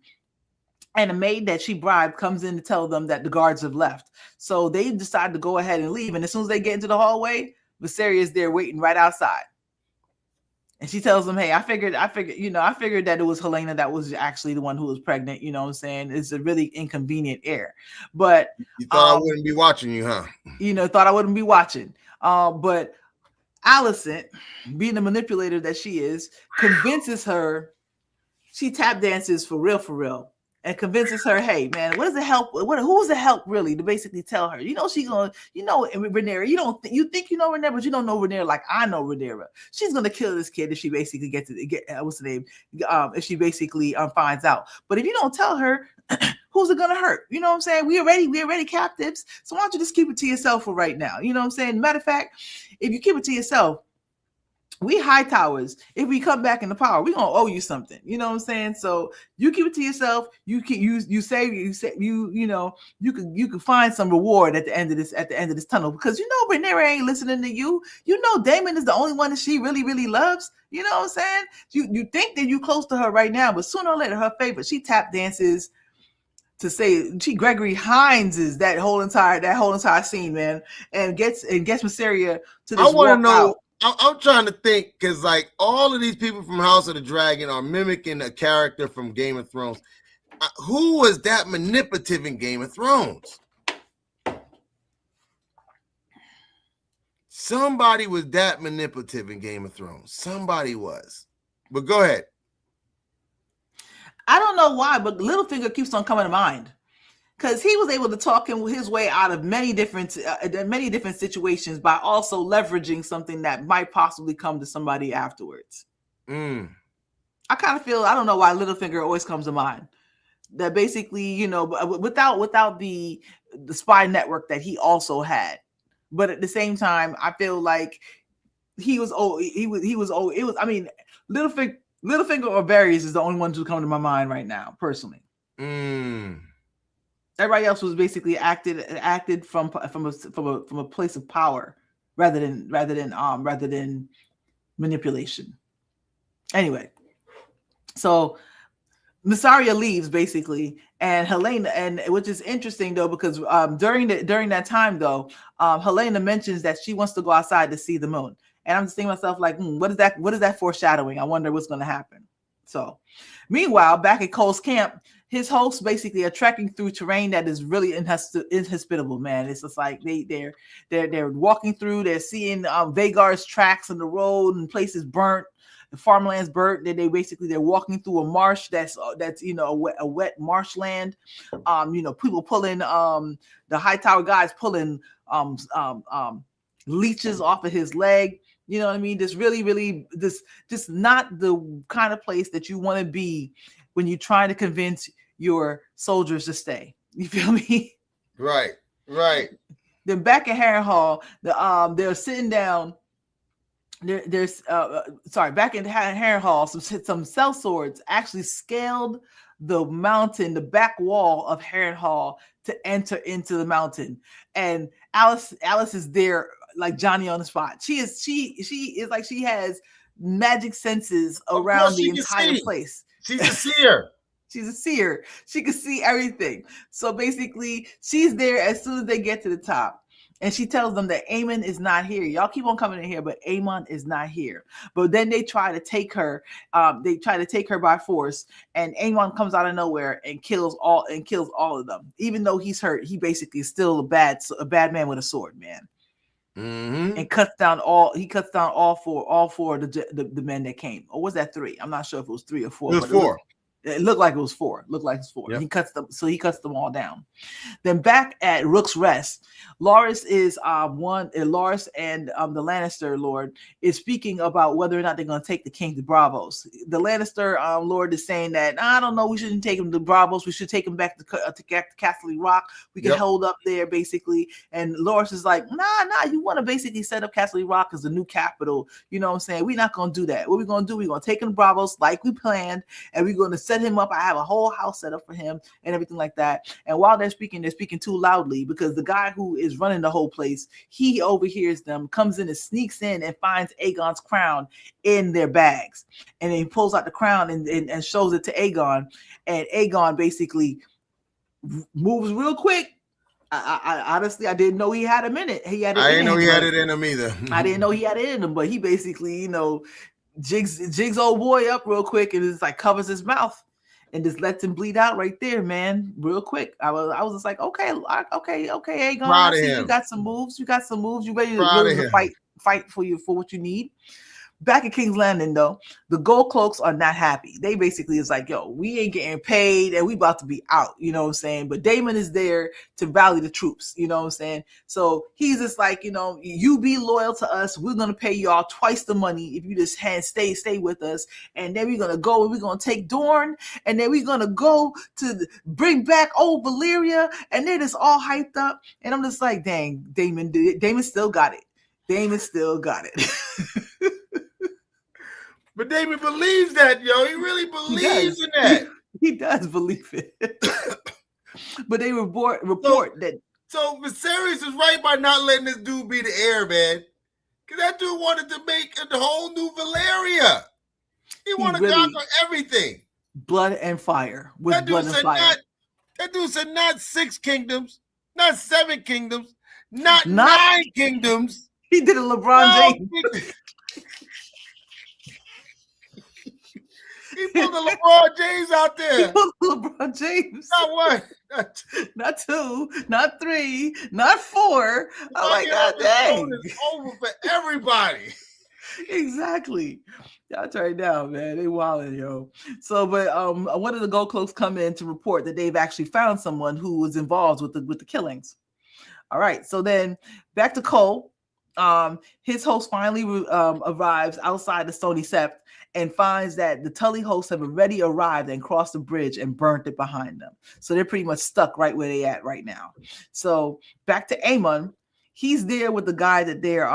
And a maid that she bribed comes in to tell them that the guards have left. So they decide to go ahead and leave. And as soon as they get into the hallway, Viserys is there waiting right outside. And she tells them, hey, I figured that it was Helena that was actually the one who was pregnant. You know what I'm saying? It's a really inconvenient heir. But you thought I wouldn't be watching you, huh? Thought I wouldn't be watching. But Alicent, being the manipulator that she is, convinces her, she tap dances for real. And convinces her, hey man, what does it help? Who's the help really to basically tell her? She's gonna, Rhaenyra. You think you know Rhaenyra, but you don't know Rhaenyra like I know Rhaenyra. She's gonna kill this kid if she basically gets what's the name? If she basically finds out. But if you don't tell her, who's it gonna hurt? You know what I'm saying? We're already captives. So why don't you just keep it to yourself for right now? You know what I'm saying? Matter of fact, if you keep it to yourself, we Hightowers, if we come back into power, we're gonna owe you something. You know what I'm saying? So you keep it to yourself. You can find some reward at the end of this tunnel, because Rhaenyra ain't listening to you. Daemon is the only one that she really, really loves. You know what I'm saying? You think that you close to her right now, but sooner or later her favorite, she tap dances to say Gregory Hines is that whole entire scene, man, and gets Mysaria to this. I want to know. I'm trying to think, because like all of these people from House of the Dragon are mimicking a character from Game of Thrones. Who was that manipulative in Game of Thrones? Somebody was that manipulative in Game of Thrones. Somebody was. But go ahead. I don't know why, but Littlefinger keeps on coming to mind. Because he was able to talk his way out of many different situations by also leveraging something that might possibly come to somebody afterwards. I kind of feel, I don't know why Littlefinger always comes to mind. That basically, without the spy network that he also had, but at the same time, I feel like Littlefinger or Varys is the only ones who come to my mind right now, personally. Everybody else was basically acted from a place of power rather than manipulation. Anyway, so Mysaria leaves basically, and Helena, and which is interesting though, because during that time though, Helena mentions that she wants to go outside to see the moon, and I'm just thinking to myself like, what is that foreshadowing? I wonder what's going to happen. So, meanwhile, back at Cole's camp, his hosts basically are trekking through terrain that is really inhospitable, man. It's just like they're walking through, they're seeing Vagar's tracks on the road and places burnt, the farmland's burnt. They're walking through a marsh that's a wet marshland. People pulling the Hightower guys pulling leeches off of his leg. You know what I mean? This really, just not the kind of place that you want to be when you're trying to convince your soldiers to stay. You feel me? Right. Then back at Harrenhal, they're sitting down. Back in Harrenhal, some sellswords actually scaled the mountain, the back wall of Harrenhal to enter into the mountain, and Alice is there like Johnny on the spot. She is like she has magic senses around the entire place. She's a seer. She's a seer. She can see everything. So basically, she's there as soon as they get to the top. And she tells them that Aemon is not here. Y'all keep on coming in here, but Aemon is not here. But then they try to take her. They try to take her by force, and Aemon comes out of nowhere and kills all of them. Even though he's hurt, he basically is still a bad man with a sword, man. And cuts down all four of the men that came. Or was that 3? I'm not sure if it was 3 or 4. It was 4. It looked like it was 4. Looked like it's 4. Yep. He cuts them all down. Then back at Rook's Rest, Loras is Loras and the Lannister Lord is speaking about whether or not they're going to take the king to Bravos. The Lannister Lord is saying that I don't know, we shouldn't take him to Bravos. We should take him back to Casterly Rock. We can hold up there basically. And Loras is like, nah. You want to basically set up Casterly Rock as the new capital. You know what I'm saying? We're not going to do that. What we're going to do? We're going to take him to Bravos like we planned, and we're going to set him up. I have a whole house set up for him and everything like that. And while they're speaking too loudly because the guy who is running the whole place, he overhears them, comes in and sneaks in and finds Aegon's crown in their bags. And then he pulls out the crown and shows it to Aegon. And Aegon basically moves real quick. I honestly, I didn't know he had him in it. I didn't know he had it in him either. I didn't know he had it in him, but he basically, jigs old boy up real quick and just like covers his mouth and just lets him bleed out right there, man, real quick. I was just like, okay, Aegon. Proud I see of him. You got some moves. You ready to fight for what you need. Back at King's Landing, though, the Gold Cloaks are not happy. They basically is like, yo, we ain't getting paid and we about to be out, you know what I'm saying? But Daemon is there to rally the troops, you know what I'm saying? So he's just like, you be loyal to us. We're going to pay y'all twice the money if you just stay with us. And then we're going to go and we're going to take Dorne. And then we're going to go to bring back old Valyria. And they're just all hyped up. And I'm just like, dang, Daemon still got it. Daemon still got it. But Daemon believes that, yo. He really believes in that. He does believe it. But they report that. So Viserys is right by not letting this dude be the heir, man. Because that dude wanted to make the whole new Valyria. He wanted to conquer everything. Blood and fire. With blood and fire. That dude said not 6 kingdoms, not 7 kingdoms, not 9 kingdoms. He did a LeBron James. He pulled the LeBron James out there. He pulled the LeBron James. Not 1, not 2, not 3, not 4. Oh my God, dang. It's over for everybody. Exactly. Y'all turn down, man. They wilding, yo. So, but one of the Gold Cloaks come in to report that they've actually found someone who was involved with the killings. All right. So then back to Cole. His host finally arrives outside the Stony Sept and finds that the Tully hosts have already arrived and crossed the bridge and burnt it behind them. So they're pretty much stuck right where they at right now. So back to Aemon. He's there with the guy that they're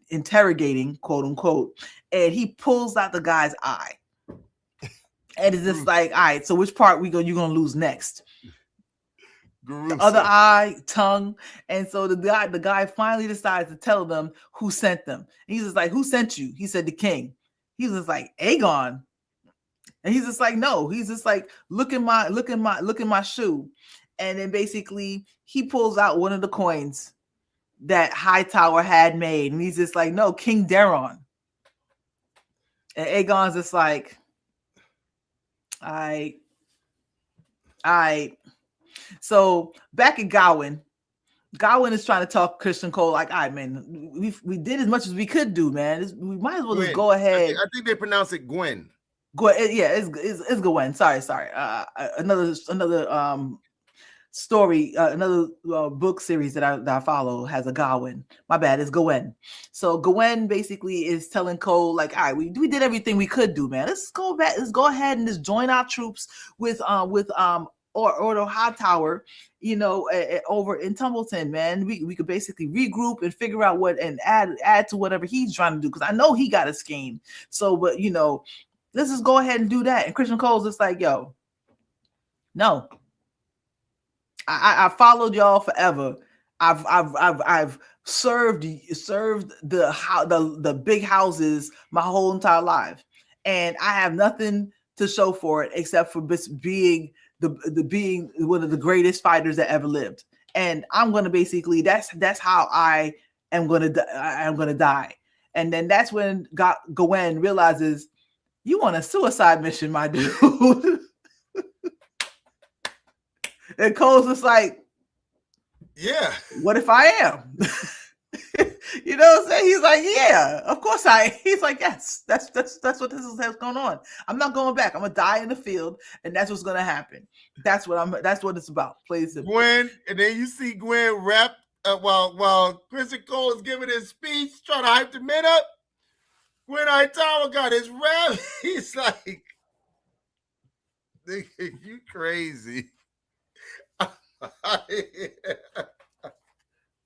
interrogating, quote unquote, and he pulls out the guy's eye. And it's just like, all right, so which part you're gonna lose next? The other eye, tongue. And so the guy finally decides to tell them who sent them. And he's just like, who sent you? He said the king. He's just like, Aegon. And he's just like, no. He's just like, look in my shoe. And then basically he pulls out one of the coins that Hightower had made. And he's just like, no, King Daeron. And Aegon's just like, I. So back at Gawain is trying to talk Christian Cole like, all right, man, we did as much as we could do, man. We might as well just go ahead. I think they pronounce it Gwen. Yeah, it's Gawain. Sorry. Another story, another book series that I follow has a Gawain. My bad, it's Gawain. So Gawain basically is telling Cole like, all right, we did everything we could do, man. Let's go back. Let's go ahead and just join our troops with Ordo Hightower, over in Tumbleton, man. We could basically regroup and figure out what and add to whatever he's trying to do, because I know he got a scheme. So, but let's just go ahead and do that. And Christian Cole's just like, yo, no. I followed y'all forever. I've served the big houses my whole entire life, and I have nothing to show for it except for being being one of the greatest fighters that ever lived. And I'm gonna basically that's how I am gonna die. And then that's when Gawain realizes, you on a suicide mission, my dude. And Cole's just like, yeah, what if I am? You know what I'm saying? He's like, yeah, of course he's like, yes, that's what this is that's going on. I'm not going back. I'm gonna die in the field, and that's what's gonna happen. That's what it's about. Play simple. Gwen, and then you see Gwen rap while Christian Cole is giving his speech, trying to hype the men up. Gwen Hightower got his rap. He's like, you crazy.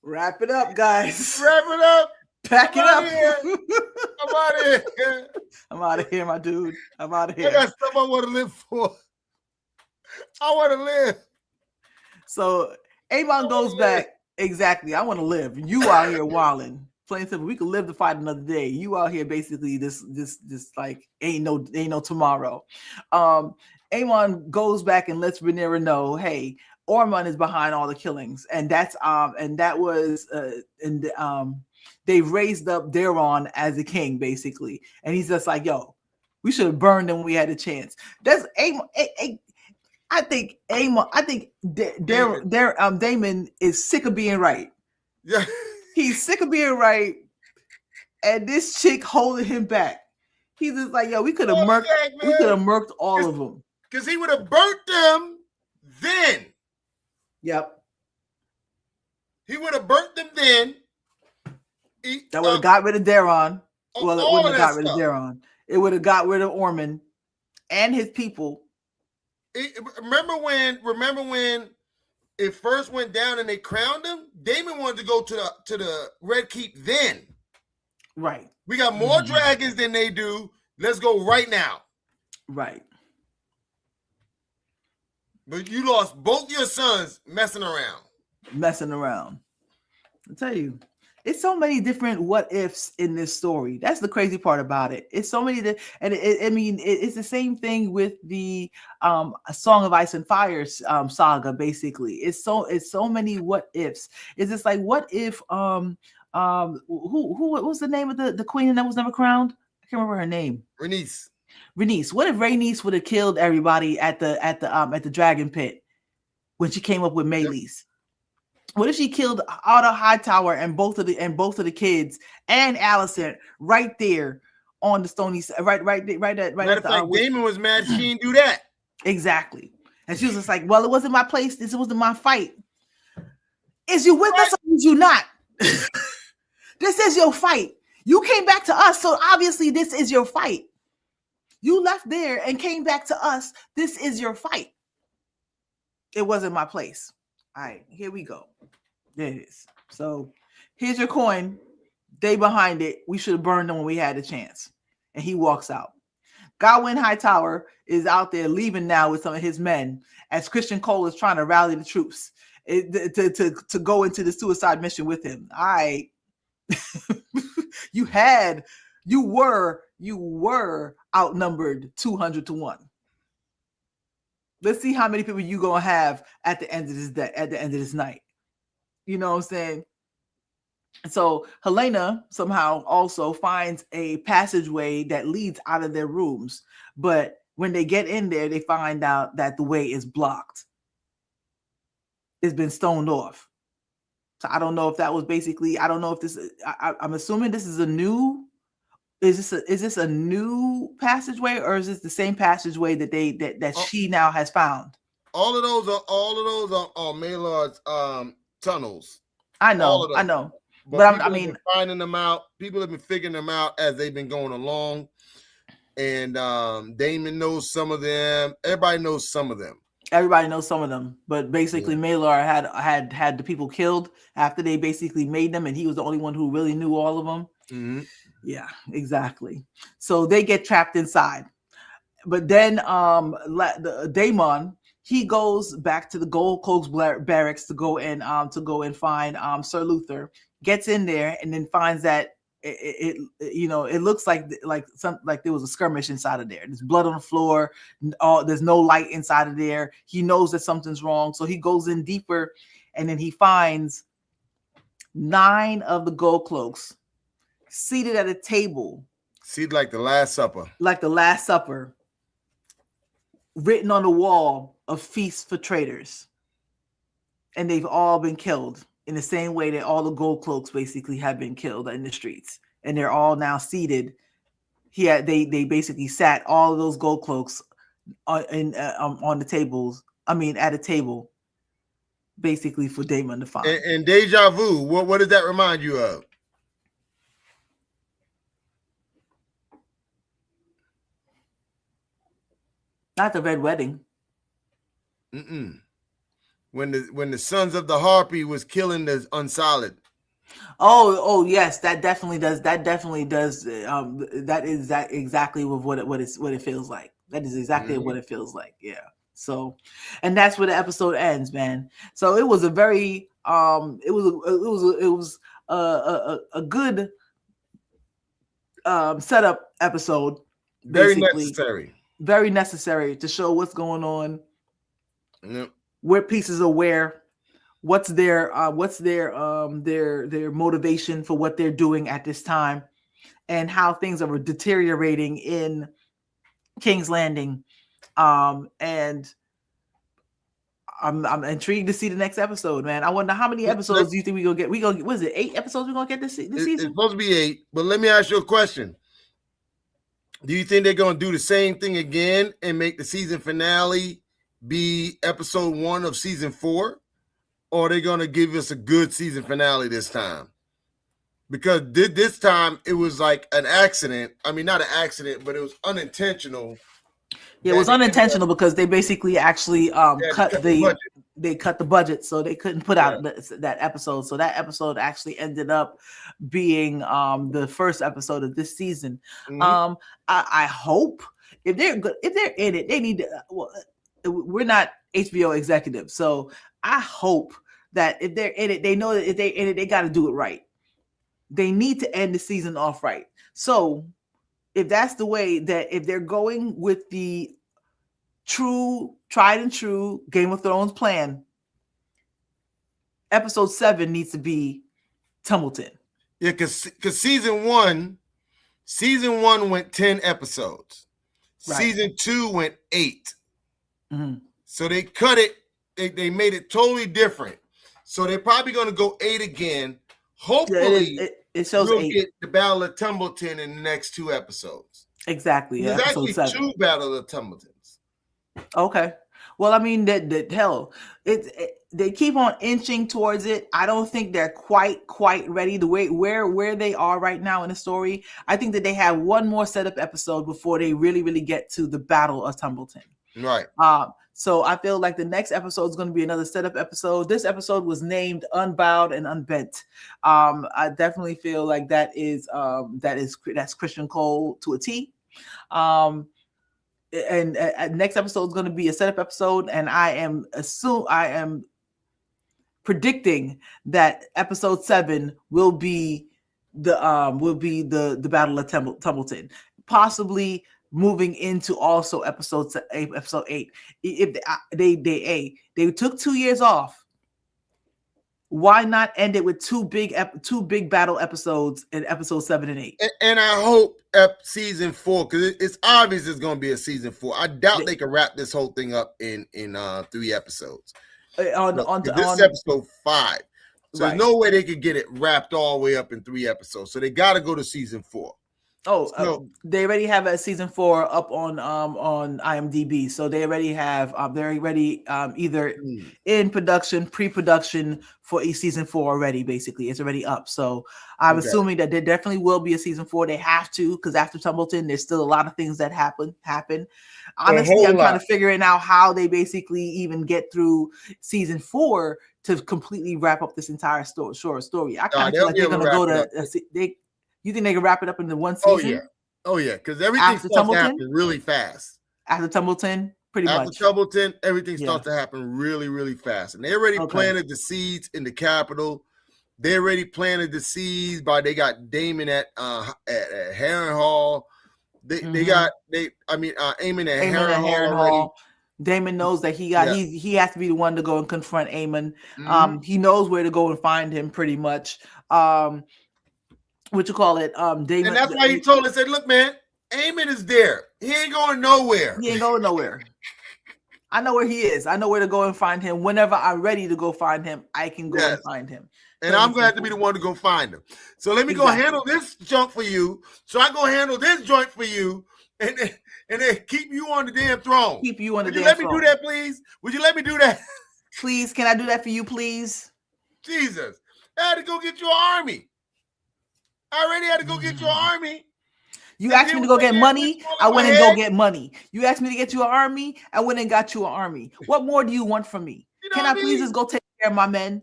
Wrap it up, guys. Wrap it up. Pack it up. I'm out of here. I'm out of here, my dude. I'm out of here. I got stuff I want to live for. I want to live. So Amon goes back. Exactly. I want to live. You out here wilding. Plain simple. We could live to fight another day. You out here basically this like ain't no tomorrow. Amon goes back and lets Rhaenyra know, hey, Ormond is behind all the killings, and that was they raised up Daeron as a king basically, and he's just like, yo, we should have burned him when we had a chance. That's Amon. I think Daemon is sick of being right. Yeah, he's sick of being right, and this chick holding him back. He's just like, yo, we could have murked all of them because he would have burnt them then. Yep. He would have burnt them then. That would have got rid of Daeron. Well, it wouldn't have got rid of Daeron. It would have got rid of Ormond and his people. Remember when it first went down and they crowned him? Daemon wanted to go to the Red Keep then. Right. We got more dragons than they do. Let's go right now. Right. But you lost both your sons messing around. I tell you, it's so many different what ifs in this story. That's the crazy part about it. It's so many it's the same thing with the Song of Ice and Fire saga. Basically, it's so many what ifs. It's just like, what if who what was the name of the queen that was never crowned? I can't remember her name. Rhaenys. What if Rhaenys would have killed everybody at the dragon pit when she came up with Meleys? What if she killed Otto Hightower and both of the kids and Alicent right there on the stony right at Matter of fact, Daemon was mad she didn't do that. Exactly. And she was just like, well, it wasn't my place. This wasn't my fight. Is you with us or is you not? This is your fight. You came back to us, so obviously this is your fight. You left there and came back to us. This is your fight. It wasn't my place. All right, here we go. There it is. So here's your coin. They behind it. We should have burned them when we had a chance. And he walks out. Godwyn Hightower is out there leaving now with some of his men as Christian Cole is trying to rally the troops to go into the suicide mission with him. All right. You were outnumbered 200-1. Let's see how many people you gonna have at the end of this day, at the end of this night. You know what I'm saying? So Helena somehow also finds a passageway that leads out of their rooms, but when they get in there, they find out that the way is blocked. It's been stoned off. So I don't know if that was basically. I don't know if this. I'm assuming this is a new. Is this a new passageway, or is this the same passageway that she now has found? All of those are Maelord's tunnels. I know. But I mean, finding them out. People have been figuring them out as they've been going along, and Daemon knows some of them. Everybody knows some of them. But basically, Maelord had the people killed after they basically made them, and he was the only one who really knew all of them. Mm-hmm. Yeah, exactly. So they get trapped inside. But then Daemon, he goes back to the Gold Cloaks barracks to go and find Sir Luther. Gets in there and then finds that it looks like there was a skirmish inside of there. There's blood on the floor. There's no light inside of there. He knows that something's wrong, so he goes in deeper, and then he finds 9 of the Gold Cloaks seated at a table. Seated like the Last Supper. Like the Last Supper. Written on the wall, a feast for traitors. And they've all been killed. in the same way that all the gold cloaks basically have been killed in the streets, and they're all now seated. They basically sat all of those gold cloaks on the tables. I mean, at a table, basically for Daemon to find. And Deja Vu, what does that remind you of? Not the Red Wedding. When the Sons of the Harpy was killing the Unsolid. Oh yes, that definitely does. That definitely does. That is exactly what it feels like. That is exactly what it feels like. Yeah. So, and that's where the episode ends, man. So it was a very it was a good setup episode. Very necessary to show what's going on. Yep. Where pieces are where. What's their motivation for what they're doing at this time, and how things are deteriorating in King's Landing, and I'm intrigued to see the next episode, man. I wonder how many episodes do you think we're gonna get? What is it? 8 episodes we're gonna get this season? It's supposed to be 8, but let me ask you a question. Do you think they're gonna do the same thing again and make the season finale be episode 1 of season 4? Or are they going to give us a good season finale this time? Because this time it was like an accident. I mean, not an accident, but it was unintentional. Yeah, it was unintentional because they basically actually cut the budget, so they couldn't put out that episode. So that episode actually ended up being the first episode of this season. I hope if they're in it, they need to. Well, we're not HBO executives, so I hope that if they're in it, they know that if they're in it, they got to do it right. They need to end the season off right. So if that's the way that if they're going with the tried and true Game of Thrones plan, episode 7 needs to be Tumbleton. Yeah, because season one went 10 episodes. Right. Season 2 went 8. So they cut it. They made it totally different. So they're probably going to go 8 again. Hopefully, it shows we'll 8. get the Battle of Tumbleton in the next 2 episodes. Exactly. There's actually 2 Battle of Tumbletons. Okay. Well, I mean, that hell, they keep on inching towards it. I don't think they're quite ready. The way where they are right now in the story, I think that they have one more setup episode before they really get to the Battle of Tumbleton. Right. So I feel like the next episode is going to be another setup episode. This episode was named Unbowed and Unbent. I definitely feel like that's Christian Cole to a T. And next episode is going to be a setup episode, and I am predicting that episode 7 will be the Battle of Tumbleton, possibly moving into also episode 8. If they took 2 years off, why not end it with two big battle episodes in episode 7 and 8? And I hope season 4, because it's obvious it's going to be a season 4. I doubt they can wrap this whole thing up in 3 episodes. This is episode 5, so there's no way they could get it wrapped all the way up in 3 episodes. So they got to go to season 4. They already have a season 4 up on IMDb, so they already have they're already either in production, pre-production for season 4 already. Basically, it's already up. So I'm assuming that there definitely will be a season 4. They have to, because after Tumbleton, there's still a lot of things that happen. Honestly, I'm trying to figure out how they basically even get through season 4 to completely wrap up this entire short story. I kind of feel like they're gonna go to You think they can wrap it up into one season? Oh yeah, because everything starts to happen really fast. After Tumbleton, much. After Tumbleton, everything starts to happen really fast. And they already planted the seeds in the Capitol. They already planted the seeds they got Daemon at Harrenhal. They got Aemon at Harrenhal. Daemon knows that he has to be the one to go and confront Aemon. He knows where to go and find him pretty much. Daemon, and that's why he told us, said, look, man, Aemon is there. He ain't going nowhere. I know where he is. I know where to go and find him. Whenever I'm ready to go find him, I can go and find him. And I'm glad to be the one to go find him. So let me go handle this junk for you. So I go handle this joint for you, and then keep you on the damn throne. Keep you on the damn throne. Would you let throne. me do that, please? Would you let me do that? Please, can I do that for you, please? Jesus, I had to go get your army. I already had to go get your army. You asked me to go get money, I went and go get money. You asked me to get you an army, I went and got you an army. What more do you want from me? Can I please just go take care of my men?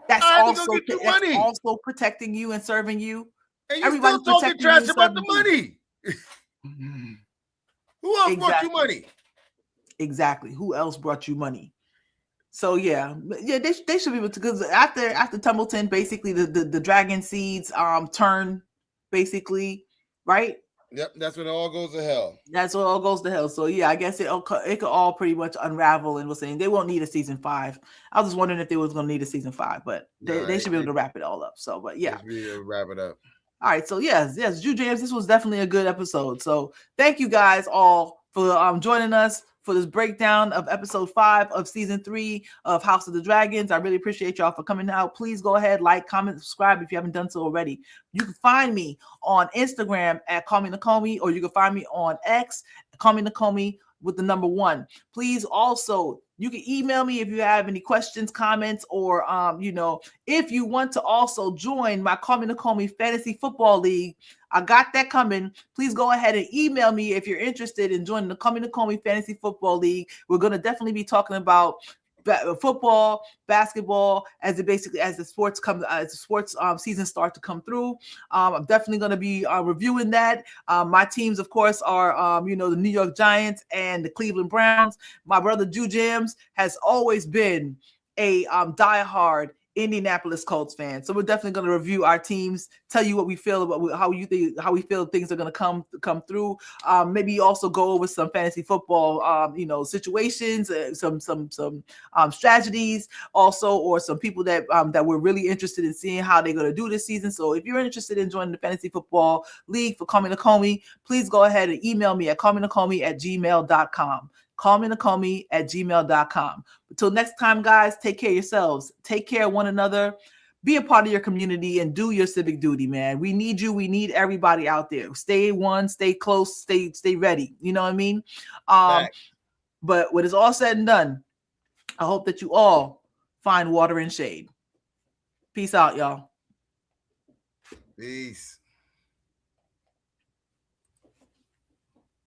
That's also protecting you and serving you. And you're still talking trash about the money. Who else brought you money? Exactly. Who else brought you money? So yeah, they should be able to, because after Tumbleton, basically the dragon seeds turn, basically, right? Yep, that's when it all goes to hell. That's when it all goes to hell. So yeah, I guess it could all pretty much unravel, and we're saying they won't need a season 5. I was just wondering if they was going to need a season 5, but they should be able to wrap it all up. So, but yeah, wrap it up. All right, so yes, Jew James, this was definitely a good episode. So thank you guys all for joining us for this breakdown of episode 5 of season 3 of House of the Dragons. I really appreciate y'all for coming out. Please go ahead, like, comment, subscribe if you haven't done so already. You can find me on Instagram at Call Me Nakomi, or you can find me on X, Call Me Nakomi with the number 1. Please also, you can email me if you have any questions, comments, or if you want to also join my Call Me Nakomi Fantasy Football League. I got that coming. Please go ahead and email me if you're interested in joining the Call Me Nakomi Fantasy Football League. We're going to definitely be talking about football, basketball, as the sports season start to come through. I'm definitely going to be reviewing that. My teams, of course, are the New York Giants and the Cleveland Browns. My brother Jew Jams has always been a diehard Indianapolis Colts fan. So we're definitely going to review our teams, tell you what we feel about how we feel things are going to come through. Maybe also go over some fantasy football, situations, some strategies also, or some people that we're really interested in seeing how they're going to do this season. So if you're interested in joining the Fantasy Football League for Call Me Nakomi, please go ahead and email me at callmenakomi@gmail.com. callmenakomi@gmail.com. Until next time, guys, take care of yourselves. Take care of one another. Be a part of your community and do your civic duty, man. We need you. We need everybody out there. Stay close, stay ready. You know what I mean? But when it's all said and done, I hope that you all find water and shade. Peace out, y'all. Peace.